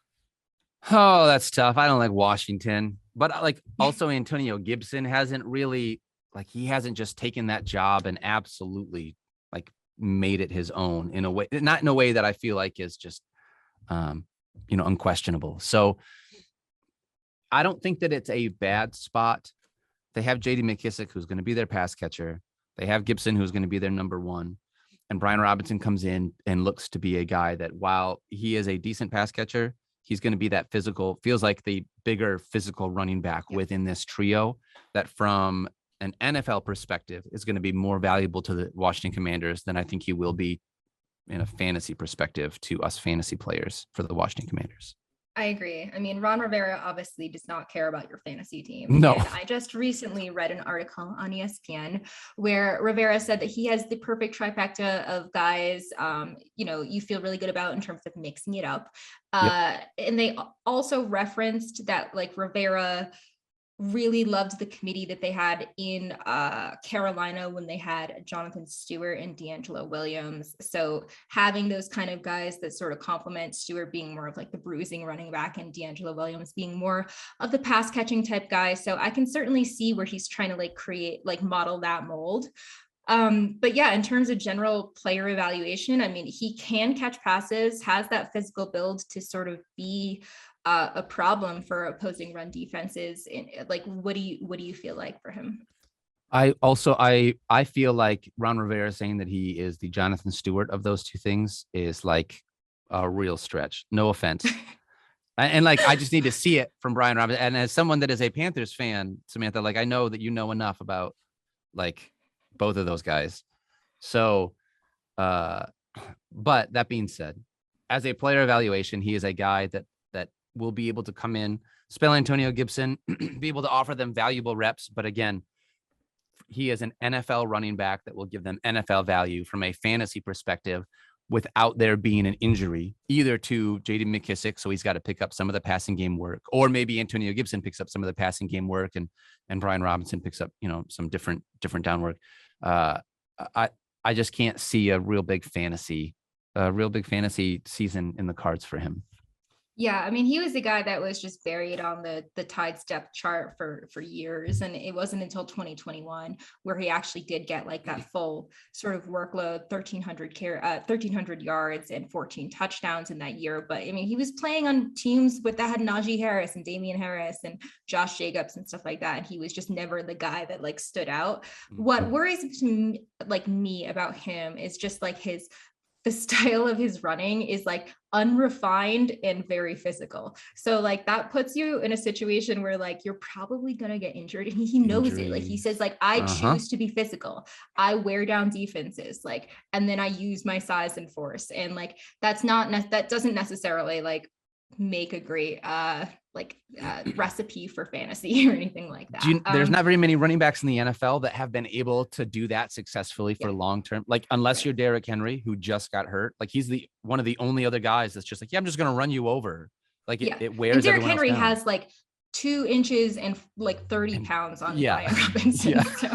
Oh, that's tough. I don't like Washington, but like also Antonio Gibson hasn't really, like, he hasn't just taken that job and absolutely like made it his own in a way, not in a way that I feel like is just, unquestionable. So I don't think that it's a bad spot. They have JD McKissick, who's going to be their pass catcher. They have Gibson, who's going to be their number 1. And Brian Robinson comes in and looks to be a guy that, while he is a decent pass catcher, he's going to be that physical, feels like the bigger physical running back within this trio that from an NFL perspective is going to be more valuable to the Washington Commanders than I think he will be in a fantasy perspective to us fantasy players for the Washington Commanders. I agree. I mean, Ron Rivera obviously does not care about your fantasy team. No. And I just recently read an article on ESPN where Rivera said that he has the perfect trifecta of guys, you feel really good about in terms of mixing it up. And they also referenced that like Rivera really loved the committee that they had in Carolina when they had Jonathan Stewart and D'Angelo Williams. So having those kind of guys that sort of complement Stewart being more of like the bruising running back and D'Angelo Williams being more of the pass catching type guy. So I can certainly see where he's trying to like create, like model that mold. But yeah, in terms of general player evaluation, I mean, he can catch passes, has that physical build to sort of be a problem for opposing run defenses. Like, what do you feel like for him? I feel like Ron Rivera saying that he is the Jonathan Stewart of those two things is like a real stretch. No offense. And like, I just need to see it from Brian Robinson. And as someone that is a Panthers fan, Samantha, like I know that you know enough about like both of those guys. So, but that being said, as a player evaluation, he is a guy that will be able to come in, spell Antonio Gibson, be able to offer them valuable reps. But again, he is an NFL running back that will give them NFL value from a fantasy perspective without there being an injury, either to J.D. McKissick, so he's got to pick up some of the passing game work, or maybe Antonio Gibson picks up some of the passing game work, and Brian Robinson picks up, some different down work. I just can't see a real big fantasy season in the cards for him. Yeah, I mean, he was a guy that was just buried on the Tide's depth chart for years, and it wasn't until 2021 where he actually did get like that full sort of workload, 1,300 yards and 14 touchdowns in that year. But I mean, he was playing on teams that had Najee Harris and Damian Harris and Josh Jacobs and stuff like that, and he was just never the guy that like stood out. What worries me about him is just like the style of his running is like unrefined and very physical. So like that puts you in a situation where like you're probably going to get injured, and he knows it. Like he says, like, I choose to be physical. I wear down defenses, like, and then I use my size and force. And like, that doesn't necessarily like make a great recipe for fantasy or anything like that. There's not very many running backs in the NFL that have been able to do that successfully for long term. Like unless you're Derrick Henry, who just got hurt, like he's one of the only other guys that's just like, yeah, I'm just going to run you over. Like it wears. And Derrick Henry has like 2 inches and like 30 pounds on Brian Robinson. Yeah. So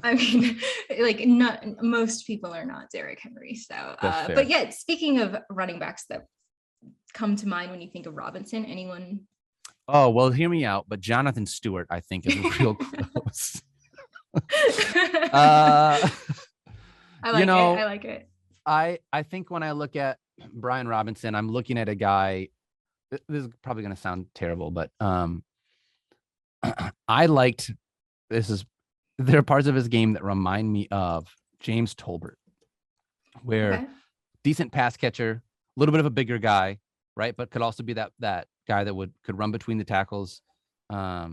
I mean, like not most people are not Derrick Henry. So but yeah, speaking of running backs that come to mind when you think of Robinson, anyone? Oh, well, hear me out. But Jonathan Stewart, I think, is real close. I like it. I think when I look at Brian Robinson, I'm looking at a guy. This is probably going to sound terrible, but there are parts of his game that remind me of James Tolbert, where decent pass catcher, a little bit of a bigger guy, right? But could also be that guy that could run between the tackles. I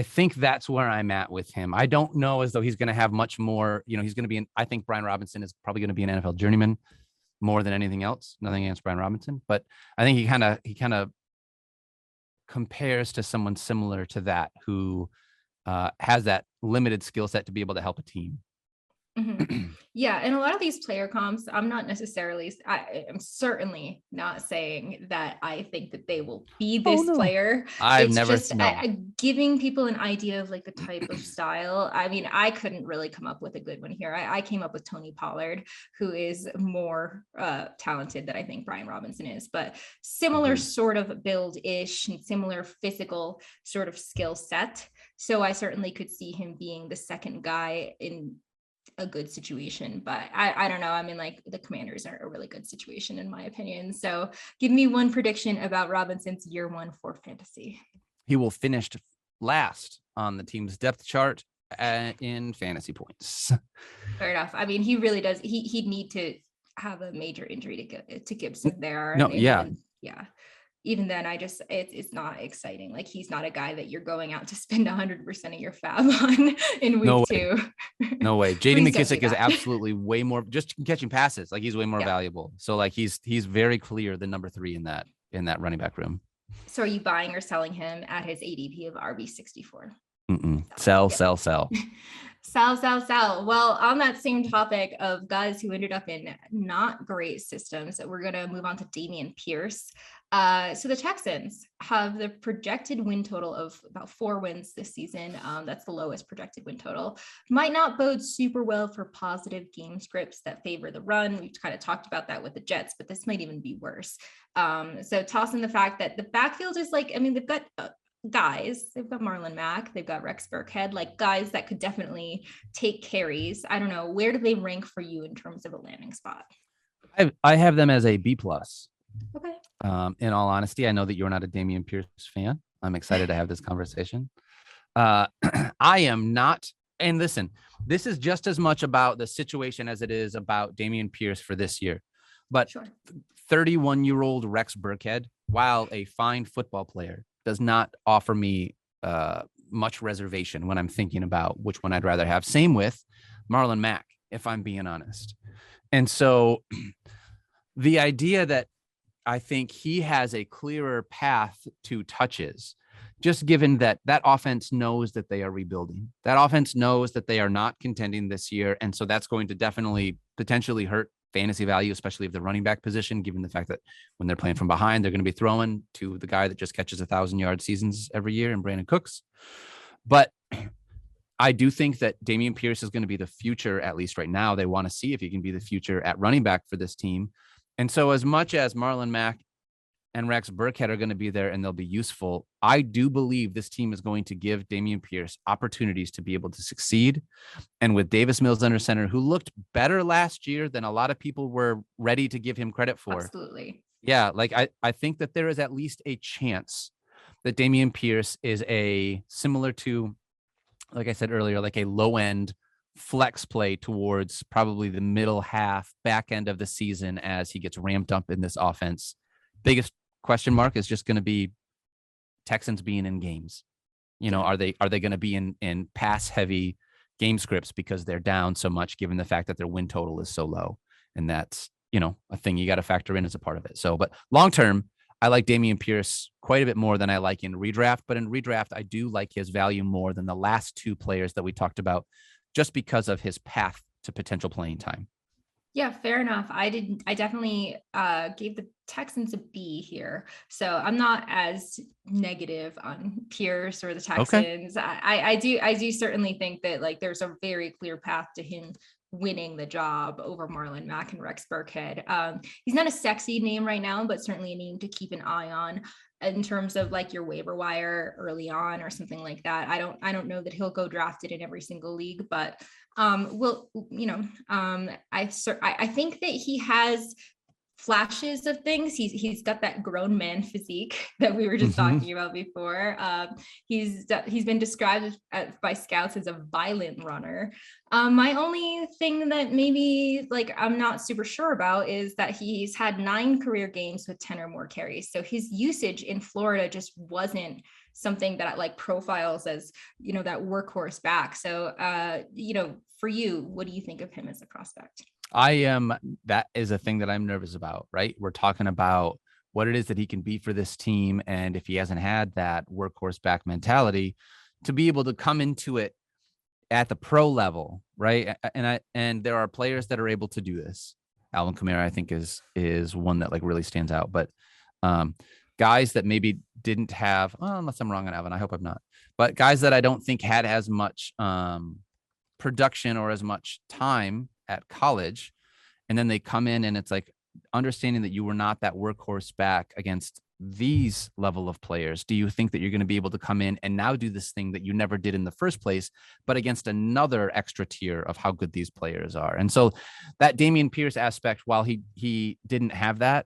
think that's where I'm at with him. I don't know as though he's going to have much more, he's going to be I think Brian Robinson is probably going to be an NFL journeyman more than anything else. Nothing against Brian Robinson, but I think he kind of compares to someone similar to that who has that limited skill set to be able to help a team. Mm-hmm. Yeah, and a lot of these player comps, I'm certainly not saying that I think that they will be this player. Giving people an idea of like the type of style. I mean, I couldn't really come up with a good one here. I came up with Tony Pollard, who is more talented than I think Brian Robinson is, but similar sort of build-ish and similar physical sort of skill set. So I certainly could see him being the second guy in a good situation, but I don't know. I mean, like the Commanders are a really good situation in my opinion. So give me one prediction about Robinson's year 1 for fantasy. He will finish last on the team's depth chart in fantasy points. Fair enough. I mean, he really does. He'd need to have a major injury to Gibson there. Even then, it's not exciting. Like he's not a guy that you're going out to spend 100% of your fab on in week 2. No way. J.D. McKissick is absolutely way more just catching passes. Like he's way more valuable. So like he's very clear the number 3 in that running back room. So are you buying or selling him at his ADP of RB64? Sell. Sell. Well, on that same topic of guys who ended up in not great systems, we're going to move on to Dameon Pierce. So the Texans have the projected win total of about 4 wins this season. That's the lowest projected win total. Might not bode super well for positive game scripts that favor the run. We've kind of talked about that with the Jets, but this might even be worse. So toss in the fact that the backfield is like, I mean, they've got guys. They've got Marlon Mack, they've got Rex Burkhead, like guys that could definitely take carries. I don't know, where do they rank for you in terms of a landing spot? I have them as a B plus. Okay. In all honesty, I know that you're not a Dameon Pierce fan. I'm excited to have this conversation. I am not. And listen, this is just as much about the situation as it is about Dameon Pierce for this year. But Sure. 31-year-old Rex Burkhead, while a fine football player, does not offer me much reservation when I'm thinking about which one I'd rather have. Same with Marlon Mack, if I'm being honest. And so the idea that I think he has a clearer path to touches, just given that that offense knows that they are rebuilding. That offense knows that they are not contending this year. And so that's going to definitely potentially hurt fantasy value, especially of the running back position, given the fact that when they're playing from behind, they're going to be throwing to the guy that just catches 1,000-yard seasons every year in Brandon Cooks. But I do think that Dameon Pierce is going to be the future, at least right now. They want to see if he can be the future at running back for this team. And so as much as Marlon Mack and Rex Burkhead are going to be there and they'll be useful, I do believe this team is going to give Dameon Pierce opportunities to be able to succeed. And with Davis Mills under center, who looked better last year than a lot of people were ready to give him credit for. Absolutely. Yeah, like I think that there is at least a chance that Dameon Pierce is a similar to, like I said earlier, like a low end flex play towards probably the middle half, back end of the season as he gets ramped up in this offense. Biggest question mark is just going to be Texans being in games. You know, are they going to be in pass heavy game scripts because they're down so much, given the fact that their win total is so low? And that's, you know, a thing you got to factor in as a part of it. So, but long term, I like Dameon Pierce quite a bit more than I like in redraft, but in redraft, I do like his value more than the last two players that we talked about, just because of his path to potential playing time. Yeah, fair enough. I definitely gave the Texans a B here. So I'm not as negative on Pierce or the Texans. Okay. I do certainly think that like there's a very clear path to him winning the job over Marlon Mack and Rex Burkhead. He's not a sexy name right now, but certainly a name to keep an eye on in terms of like your waiver wire early on or something like that. I don't know that he'll go drafted in every single league, but well, you know, I think that he has flashes of things. He's got that grown man physique that we were just talking about before. He's been described by scouts as a violent runner. My only thing that maybe like I'm not super sure about is that he's had 9 career games with 10 or more carries. So his usage in Florida just wasn't something that like profiles as, you know, that workhorse back. So, you know, for you, what do you think of him as a prospect? That is a thing that I'm nervous about, right? We're talking about what it is that he can be for this team. And if he hasn't had that workhorse back mentality to be able to come into it at the pro level, right? And there are players that are able to do this. Alvin Kamara, I think is one that like really stands out, but, guys that maybe didn't have, unless I'm wrong on Alvin, I hope I'm not, but guys that I don't think had as much, production or as much time at college, and then they come in and it's like understanding that you were not that workhorse back against these level of players. Do you think that you're going to be able to come in and now do this thing that you never did in the first place, but against another extra tier of how good these players are? And so that Dameon Pierce aspect, while he didn't have that,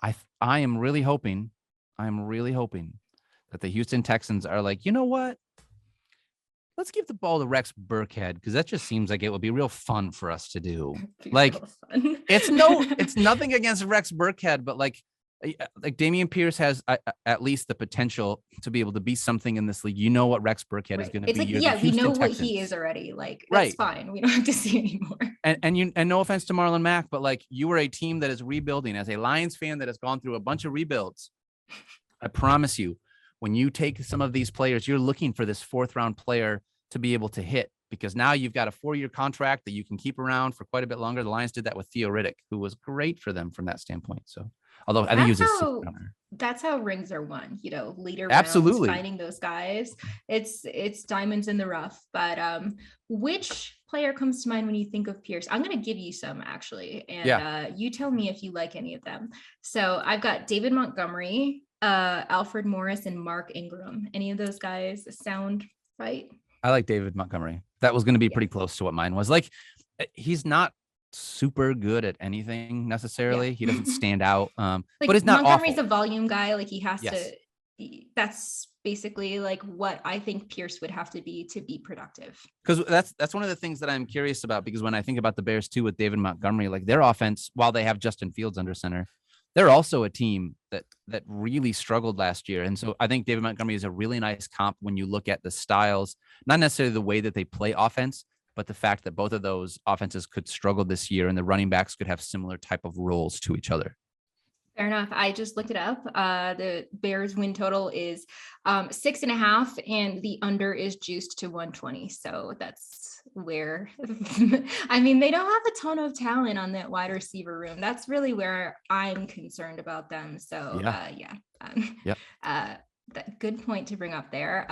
I am really hoping that the Houston Texans are like, you know what? Let's give the ball to Rex Burkhead, because that just seems like it would be real fun for us to do. Like, it's nothing against Rex Burkhead, but like Dameon Pierce has at least the potential to be able to be something in this league. You know what Rex Burkhead is going to be. Like, yeah, we know what he is already. Like, that's fine. We don't have to see anymore. And no offense to Marlon Mack, but like you are a team that is rebuilding. As a Lions fan that has gone through a bunch of rebuilds, I promise you, when you take some of these players, you're looking for this 4th round player to be able to hit, because now you've got a 4-year contract that you can keep around for quite a bit longer. The Lions did that with Theo Riddick, who was great for them from that standpoint. So, although I think he was that's how rings are won, you know, later absolutely rounds, finding those guys. It's diamonds in the rough. But which player comes to mind when you think of Pierce? I'm going to give you some actually, and you tell me if you like any of them. So I've got David Montgomery, Alfred Morris and Mark Ingram. Any of those guys sound right? I like David Montgomery. That was going to be Yeah. pretty close to what mine was. Like, he's not super good at anything necessarily. Yeah. He doesn't stand out. But Like it's not Montgomery's awful. a volume guy. Like he has Yes. to. That's basically like what I think Pierce would have to be productive. Because that's one of the things that I'm curious about, because when I think about the Bears too with David Montgomery, like their offense, while they have Justin Fields under center, they're also a team that really struggled last year. And so I think David Montgomery is a really nice comp when you look at the styles, not necessarily the way that they play offense, but the fact that both of those offenses could struggle this year and the running backs could have similar type of roles to each other. Fair enough. I just looked it up. The Bears win total is 6.5, and the under is juiced to 120. So that's where, I mean, they don't have a ton of talent on that wide receiver room. That's really where I'm concerned about them. So that good point to bring up there.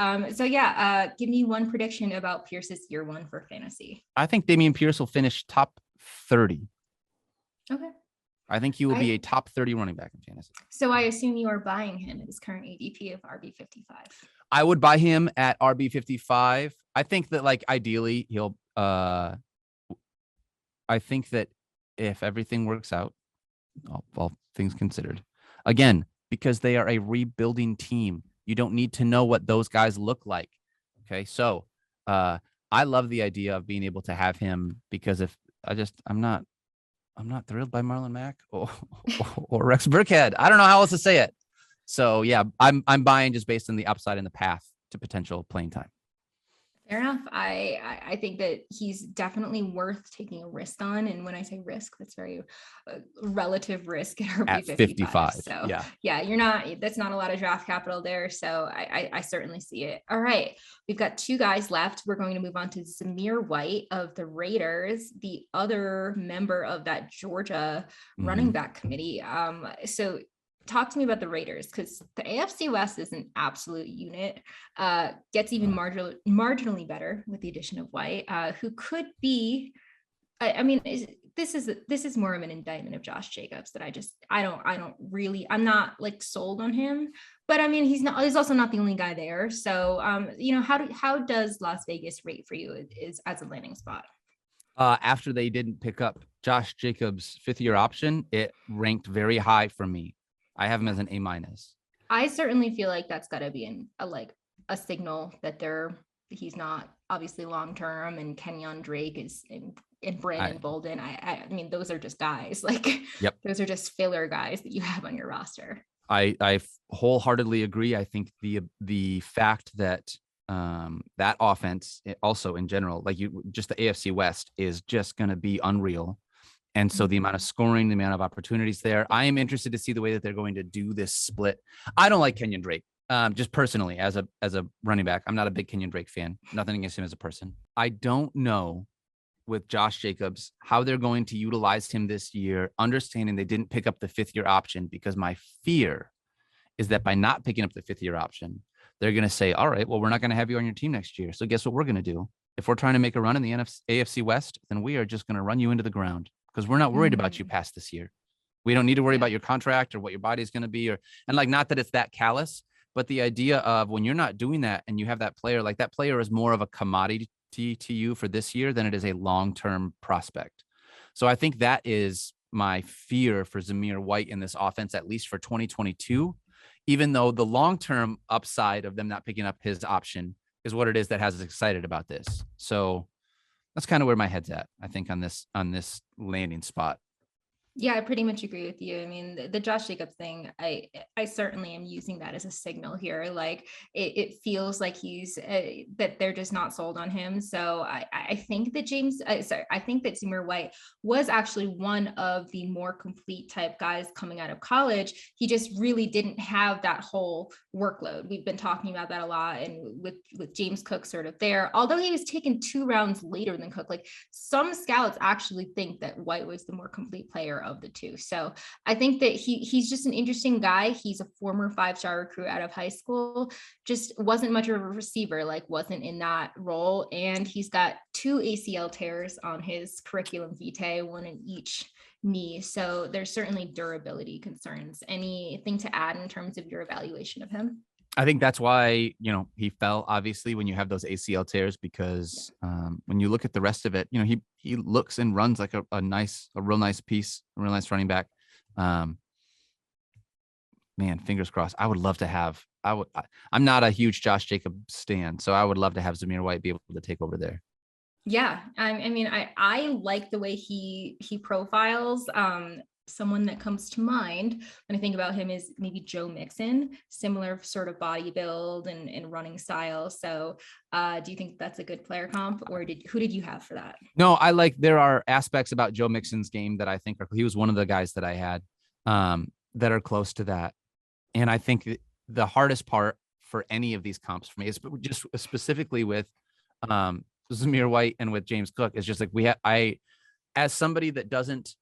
Give me one prediction about Pierce's year one for fantasy. I think Dameon Pierce will finish top 30. Okay. I think he will be a top 30 running back in fantasy. So I assume you are buying him at his current ADP of RB55. I would buy him at RB55. I think that like ideally he'll I think that if everything works out, all things considered, again, because they are a rebuilding team, you don't need to know what those guys look like. Okay. So I love the idea of being able to have him, because if I'm not thrilled by Marlon Mack or Rex Burkhead. I don't know how else to say it. So yeah, I'm buying just based on the upside and the path to potential playing time. Fair enough. I think that he's definitely worth taking a risk on. And when I say risk, that's very relative risk at RB55. 55. So yeah, that's not a lot of draft capital there. So I certainly see it. All right. We've got two guys left. We're going to move on to Zamir White of the Raiders, the other member of that Georgia running back committee. So talk to me about the Raiders, because the AFC West is an absolute unit. Gets even marginally better with the addition of White, who could be. This is more of an indictment of Josh Jacobs that I'm not like sold on him. But I mean, he's also not the only guy there. So how does Las Vegas rate for you as a landing spot? After they didn't pick up Josh Jacobs' 5th-year option, it ranked very high for me. I have him as an A-. I certainly feel like that's got to be a signal that he's not obviously long-term, and Kenyon Drake is and Brandon Bolden. I mean, those are just guys those are just filler guys that you have on your roster. I wholeheartedly agree. I think the fact that that offense also in general, just the AFC West is just going to be unreal. And so the amount of scoring, the amount of opportunities there, I am interested to see the way that they're going to do this split. I don't like Kenyon Drake, just personally as a running back. I'm not a big Kenyon Drake fan. Nothing against him as a person. I don't know with Josh Jacobs how they're going to utilize him this year, understanding they didn't pick up the 5th-year option, because my fear is that by not picking up the 5th-year option, they're going to say, all right, well, we're not going to have you on your team next year. So guess what we're going to do? If we're trying to make a run in the AFC West, then we are just going to run you into the ground, because we're not worried about you past this year. We don't need to worry about your contract or what your body is going to be, not that it's that callous, but the idea of when you're not doing that and you have that player, like that player is more of a commodity to you for this year than it is a long-term prospect. So I think that is my fear for Zamir White in this offense, at least for 2022, even though the long-term upside of them not picking up his option is what it is that has us excited about this. So that's kind of where my head's at, I think, on this landing spot. Yeah, I pretty much agree with you. I mean, the Josh Jacobs thing, I certainly am using that as a signal here. Like it feels like that they're just not sold on him. So I think that I think that Zamir White was actually one of the more complete type guys coming out of college. He just really didn't have that whole workload. We've been talking about that a lot, and with James Cook sort of there, although he was taken 2 rounds later than Cook, like some scouts actually think that White was the more complete player of the two. So I think that he's just an interesting guy. He's a former 5-star recruit out of high school, just wasn't much of a receiver, wasn't in that role. And he's got 2 ACL tears on his curriculum vitae, one in each knee. So there's certainly durability concerns. Anything to add in terms of your evaluation of him? I think that's why, he fell, obviously, when you have those ACL tears, Yeah. because when you look at the rest of it, he looks and runs like a real nice piece, a real nice running back. Man, fingers crossed. I would love to have, I'm not a huge Josh Jacobs stan, so I would love to have Zamir White be able to take over there. Yeah. I mean, I like the way he profiles. Someone that comes to mind when I think about him is maybe Joe Mixon, similar sort of body build and running style. So do you think that's a good player comp, or who did you have for that? No, there are aspects about Joe Mixon's game that I think he was one of the guys that I had that are close to that. And I think the hardest part for any of these comps for me is just specifically with Zamir White and with James Cook is just like as somebody that doesn't,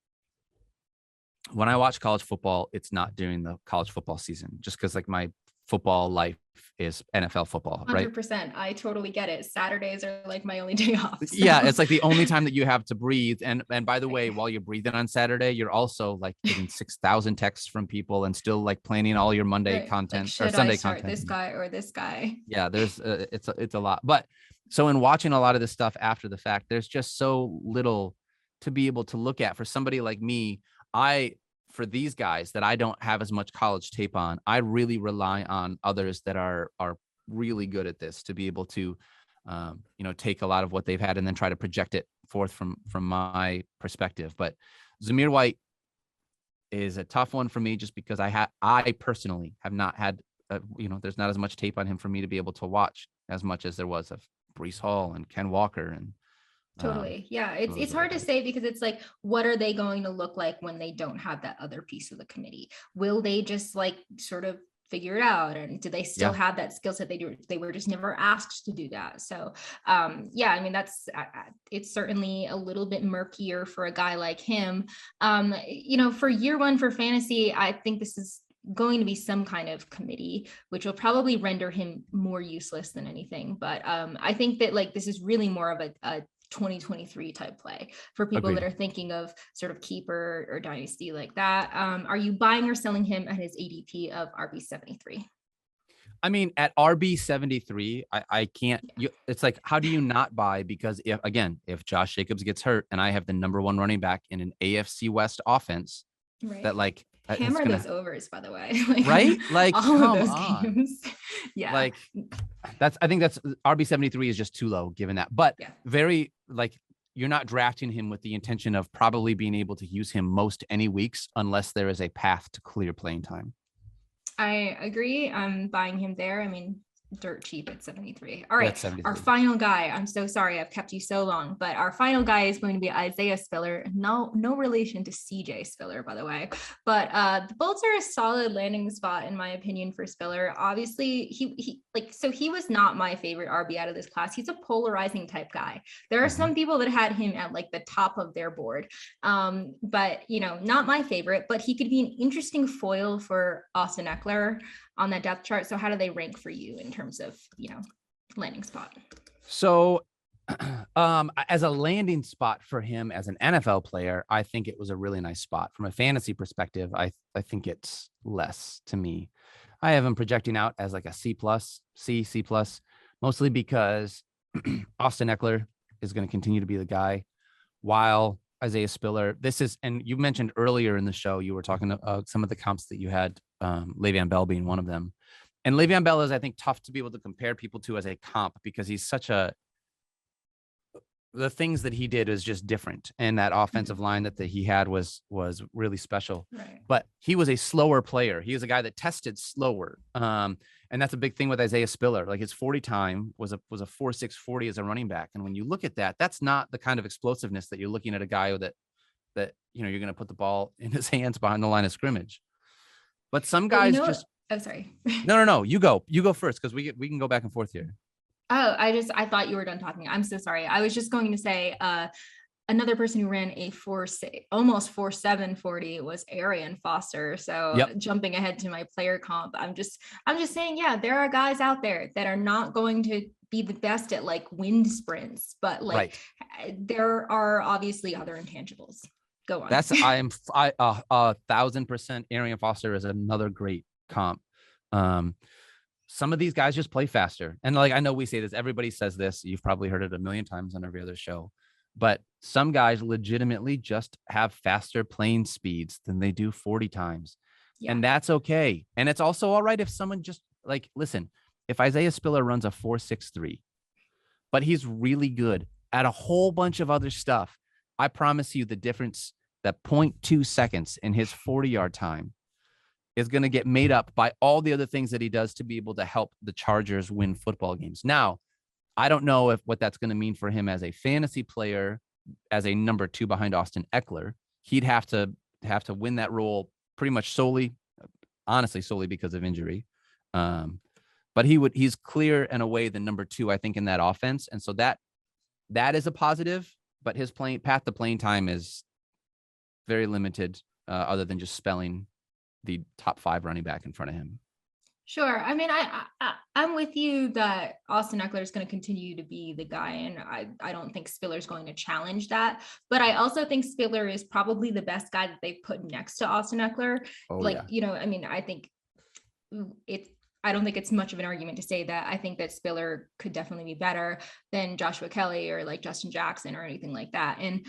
when I watch college football, it's not during the college football season, just because like my football life is NFL football, right? 100%. I totally get it. Saturdays are like my only day off. So. Yeah, it's like the only time that you have to breathe. And by the way, while you're breathing on Saturday, you're also like getting 6,000 texts from people and still like planning all your Monday content like, or Sunday I start content. This guy or this guy. Yeah, there's it's a lot. But so in watching a lot of this stuff after the fact, there's just so little to be able to look at for somebody like me. For these guys that I don't have as much college tape on, I really rely on others that are really good at this to be able to, take a lot of what they've had and then try to project it forth from my perspective. But Zamir White is a tough one for me just because I personally have not had, there's not as much tape on him for me to be able to watch as much as there was of Breece Hall and Ken Walker and totally. Yeah. It's hard to say because it's like, what are they going to look like when they don't have that other piece of the committee? Will they just like sort of figure it out? And do they still have that skill set? They were just never asked to do that. So I mean, it's certainly a little bit murkier for a guy like him. For year one for fantasy, I think this is going to be some kind of committee, which will probably render him more useless than anything. But I think that like, this is really more of a 2023 type play for people that are thinking of sort of keeper or dynasty like that. Are you buying or selling him at his ADP of RB73? I mean, at RB73, I can't. It's like, how do you not buy? Because if Josh Jacobs gets hurt and I have the number one running back in an AFC West offense, that like hammer those overs, by the way, right? Like all of those games. Yeah, like I think that's RB73 is just too low given that, but very like you're not drafting him with the intention of probably being able to use him most any weeks unless there is a path to clear playing time. I agree. I'm buying him there. I mean, dirt cheap at 73. All right. Our final guy. I'm so sorry I've kept you so long, but our final guy is going to be Isaiah Spiller. No relation to CJ Spiller, by the way. But the Bolts are a solid landing spot, in my opinion, for Spiller. Obviously, he was not my favorite RB out of this class. He's a polarizing type guy. There are some people that had him at like the top of their board. But not my favorite, but he could be an interesting foil for Austin Eckler on that depth chart. So how do they rank for you in terms of, landing spot? So as a landing spot for him as an NFL player, I think it was a really nice spot. From a fantasy perspective, I think it's less to me. I have him projecting out as like a C+, mostly because Austin Eckler is going to continue to be the guy while Isaiah Spiller, and you mentioned earlier in the show, you were talking about some of the comps that you had, Le'Veon Bell being one of them. And Le'Veon Bell is, I think, tough to be able to compare people to as a comp because he's the things that he did is just different. And that offensive line that he had was really special, right. But he was a slower player. He was a guy that tested slower. And that's a big thing with Isaiah Spiller. Like his 40 time was a 4.6 40 as a running back. And when you look at that, that's not the kind of explosiveness that you're looking at a guy that you're going to put the ball in his hands behind the line of scrimmage. But some guys Oh, sorry. No. You go first because we can go back and forth here. Oh, I thought you were done talking. I'm so sorry. I was just going to say another person who ran a almost 4.7 40 was Arian Foster. So Jumping ahead to my player comp, I'm just saying, there are guys out there that are not going to be the best at like wind sprints, but there are obviously other intangibles. Go on. That's I 1,000%. Arian Foster is another great comp. Some of these guys just play faster, and like I know we say this, everybody says this. You've probably heard it a million times on every other show, but some guys legitimately just have faster playing speeds than they do 40 times, and that's okay. And it's also all right if someone just like listen. If Isaiah Spiller runs a 4.63, but he's really good at a whole bunch of other stuff, I promise you the difference, that 0.2 seconds in his 40-yard time is going to get made up by all the other things that he does to be able to help the Chargers win football games. Now, I don't know what that's going to mean for him as a fantasy player, as a number 2 behind Austin Eckler. He'd have to win that role pretty much solely because of injury. But he's clear and away the number 2, I think, in that offense. And so that is a positive, but his path to playing time is very limited, other than just spelling the top 5 running back in front of him. Sure. I mean, I'm with you that Austin Eckler is going to continue to be the guy, and I don't think Spiller's going to challenge that. But I also think Spiller is probably the best guy that they've put next to Austin Eckler. I mean, I don't think it's much of an argument to say that I think that Spiller could definitely be better than Joshua Kelly or like Justin Jackson or anything like that. And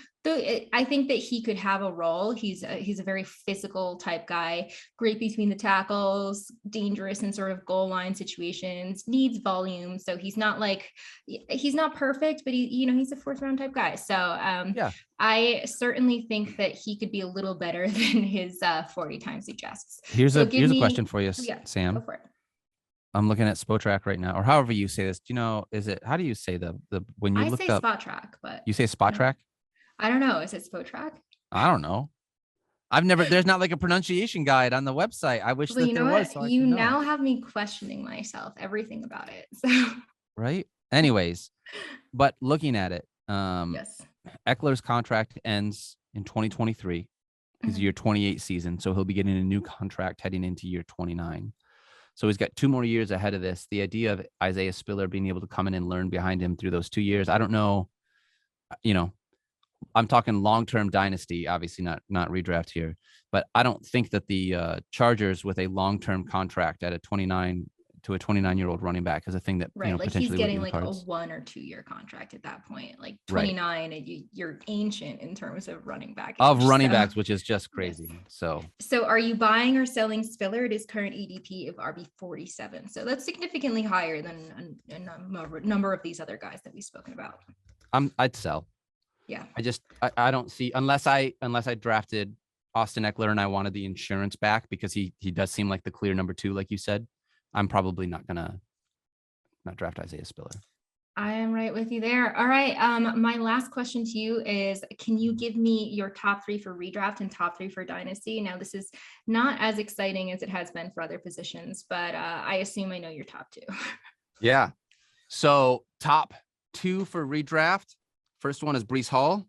I think that he could have a role. He's a very physical type guy, great between the tackles, dangerous in sort of goal line situations, needs volume. So he's not perfect, but he's a 4th round type guy. So I certainly think that he could be a little better than his 40 times suggests. Here's a question for you, Sam. Go for it. I'm looking at Spotrac right now, or however you say this. How do you say the when you look up? Spotrac, but you say Spotrac? I don't know. Is it Spotrac? I don't know. There's not like a pronunciation guide on the website. I wish that there was. So you now have me questioning myself, everything about it. So. Right. Anyways, but looking at it, yes. Eckler's contract ends in 2023, his year 28 season. So he'll be getting a new contract heading into year 29. So he's got 2 more years ahead of this. The idea of Isaiah Spiller being able to come in and learn behind him through those 2 years, I don't know. I'm talking long-term dynasty, obviously not redraft here, but I don't think that the Chargers with a long-term contract at a 29-year-old running back is a thing that potentially he's getting like a 1 or 2 year contract at that point, like 29, and you're ancient in terms of running back backs, which is just crazy. Yes. So are you buying or selling Spiller at his current ADP of RB47? So that's significantly higher than a number of these other guys that we've spoken about. I'd sell. Yeah. I don't see, unless I drafted Austin Eckler and I wanted the insurance back because he does seem like the clear number 2, like you said, I'm probably not draft Isaiah Spiller. I am right with you there. All right. My last question to you is, can you give me your top 3 for redraft and top 3 for dynasty? Now, this is not as exciting as it has been for other positions, but I assume I know your top 2. Yeah. So top 2 for redraft. First one is Breece Hall.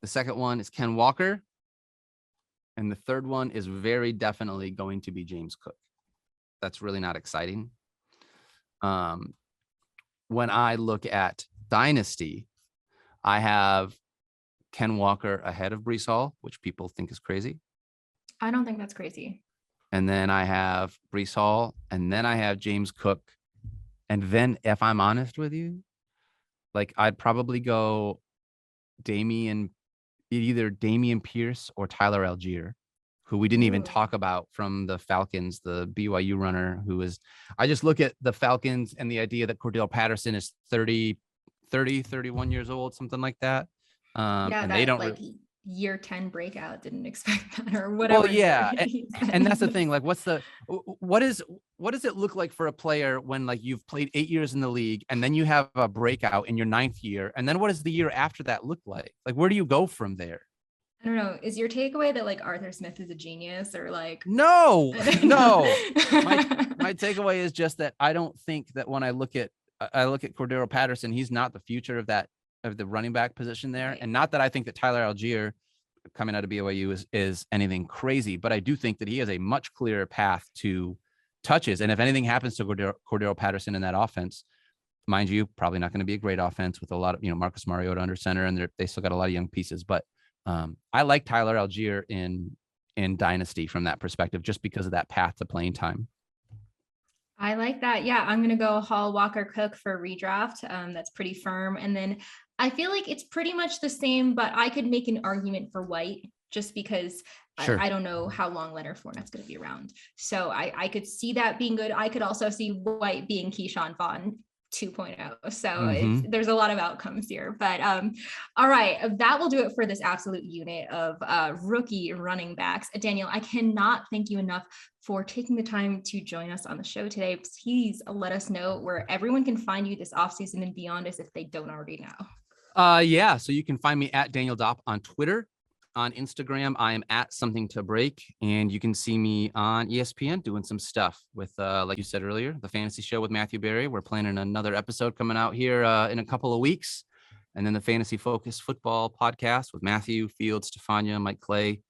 The second one is Ken Walker. And the third one is very definitely going to be James Cook. That's really not exciting. When I look at Dynasty, I have Ken Walker ahead of Breece Hall, which people think is crazy. I don't think that's crazy. And then I have Breece Hall, and then I have James Cook. And then if I'm honest with you, like I'd probably go either Dameon Pierce or Tyler Algier, who we didn't even talk about from the Falcons, the BYU runner I just look at the Falcons and the idea that Cordell Patterson is 31 years old, something like that. And they don't year 10 breakout, didn't expect that or whatever. Well, yeah. And that's the thing. Like, what does it look like for a player when like you've played 8 years in the league and then you have a breakout in your 9th year? And then what does the year after that look like? Like, where do you go from there? I don't know. Is your takeaway that like Arthur Smith is a genius or like? No. My takeaway is just that I don't think that when I look at Cordero Patterson, he's not the future of the running back position there. Right. And not that I think that Tyler Algier coming out of BYU is anything crazy, but I do think that he has a much clearer path to touches. And if anything happens to Cordero Patterson in that offense, mind you, probably not going to be a great offense with a lot of, Marcus Mariota under center, and they still got a lot of young pieces, but I like Tyler Algier in Dynasty from that perspective, just because of that path to playing time. I like that. Yeah, I'm gonna go Hall, Walker, Cook for redraft. That's pretty firm. And then I feel like it's pretty much the same, but I could make an argument for White just because Sure. I don't know how long Leonard Fournette's going to be around. So I could see that being good. I could also see White being Keyshawn Vaughn 2.0. So there's a lot of outcomes here. But all right, that will do it for this absolute unit of rookie running backs. Daniel, I cannot thank you enough for taking the time to join us on the show today. Please let us know where everyone can find you this offseason and beyond, as if they don't already know. Yeah, so you can find me at Daniel Dopp on Twitter. On Instagram, I am at Something to Break, and you can see me on ESPN doing some stuff with, like you said earlier, the Fantasy Show with Matthew Berry. We're planning another episode coming out here in a couple of weeks, and then the Fantasy Focus Football Podcast with Matthew, Fields, Stefania, Mike Clay.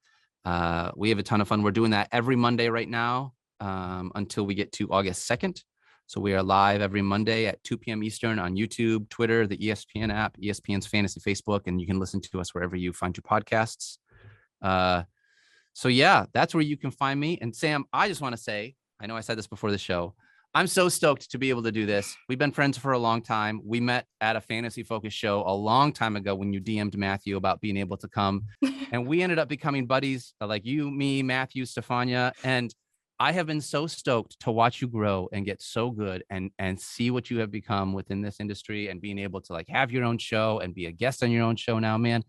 We have a ton of fun. We're doing that every Monday right now until we get to August 2nd. So we are live every Monday at 2 p.m. Eastern on YouTube, Twitter, the ESPN app, ESPN's Fantasy Facebook, and you can listen to us wherever you find your podcasts. So yeah, that's where you can find me. And Sam, I just want to say, I know I said this before the show, I'm so stoked to be able to do this. We've been friends for a long time. We met at a Fantasy Focus show a long time ago when you DM'd Matthew about being able to come. And we ended up becoming buddies, like you, me, Matthew, Stefania. And I have been so stoked to watch you grow and get so good and see what you have become within this industry, and being able to like have your own show and be a guest on your own show now, man.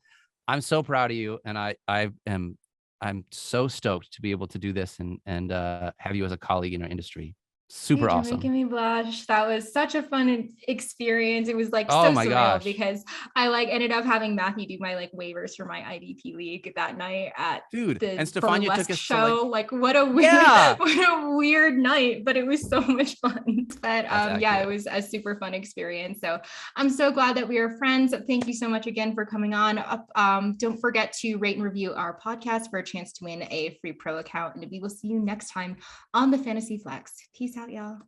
I'm so proud of you. And I'm so stoked to be able to do this and have you as a colleague in our industry. Super awesome. You're making me blush. That was such a fun experience. It was like Oh so my surreal gosh. because I like ended up having Matthew do my like waivers for my IDP league that night at Dude, and the Stefania burlesque took us show. to Like what a weird, yeah, what a weird night, but it was so much fun. But yeah, it accurate. was a super fun experience. So I'm so glad that we are friends. Thank you so much again for coming on. Don't forget to rate and review our podcast for a chance to win a free pro account. And we will see you next time on the Fantasy Flex. Peace out, y'all.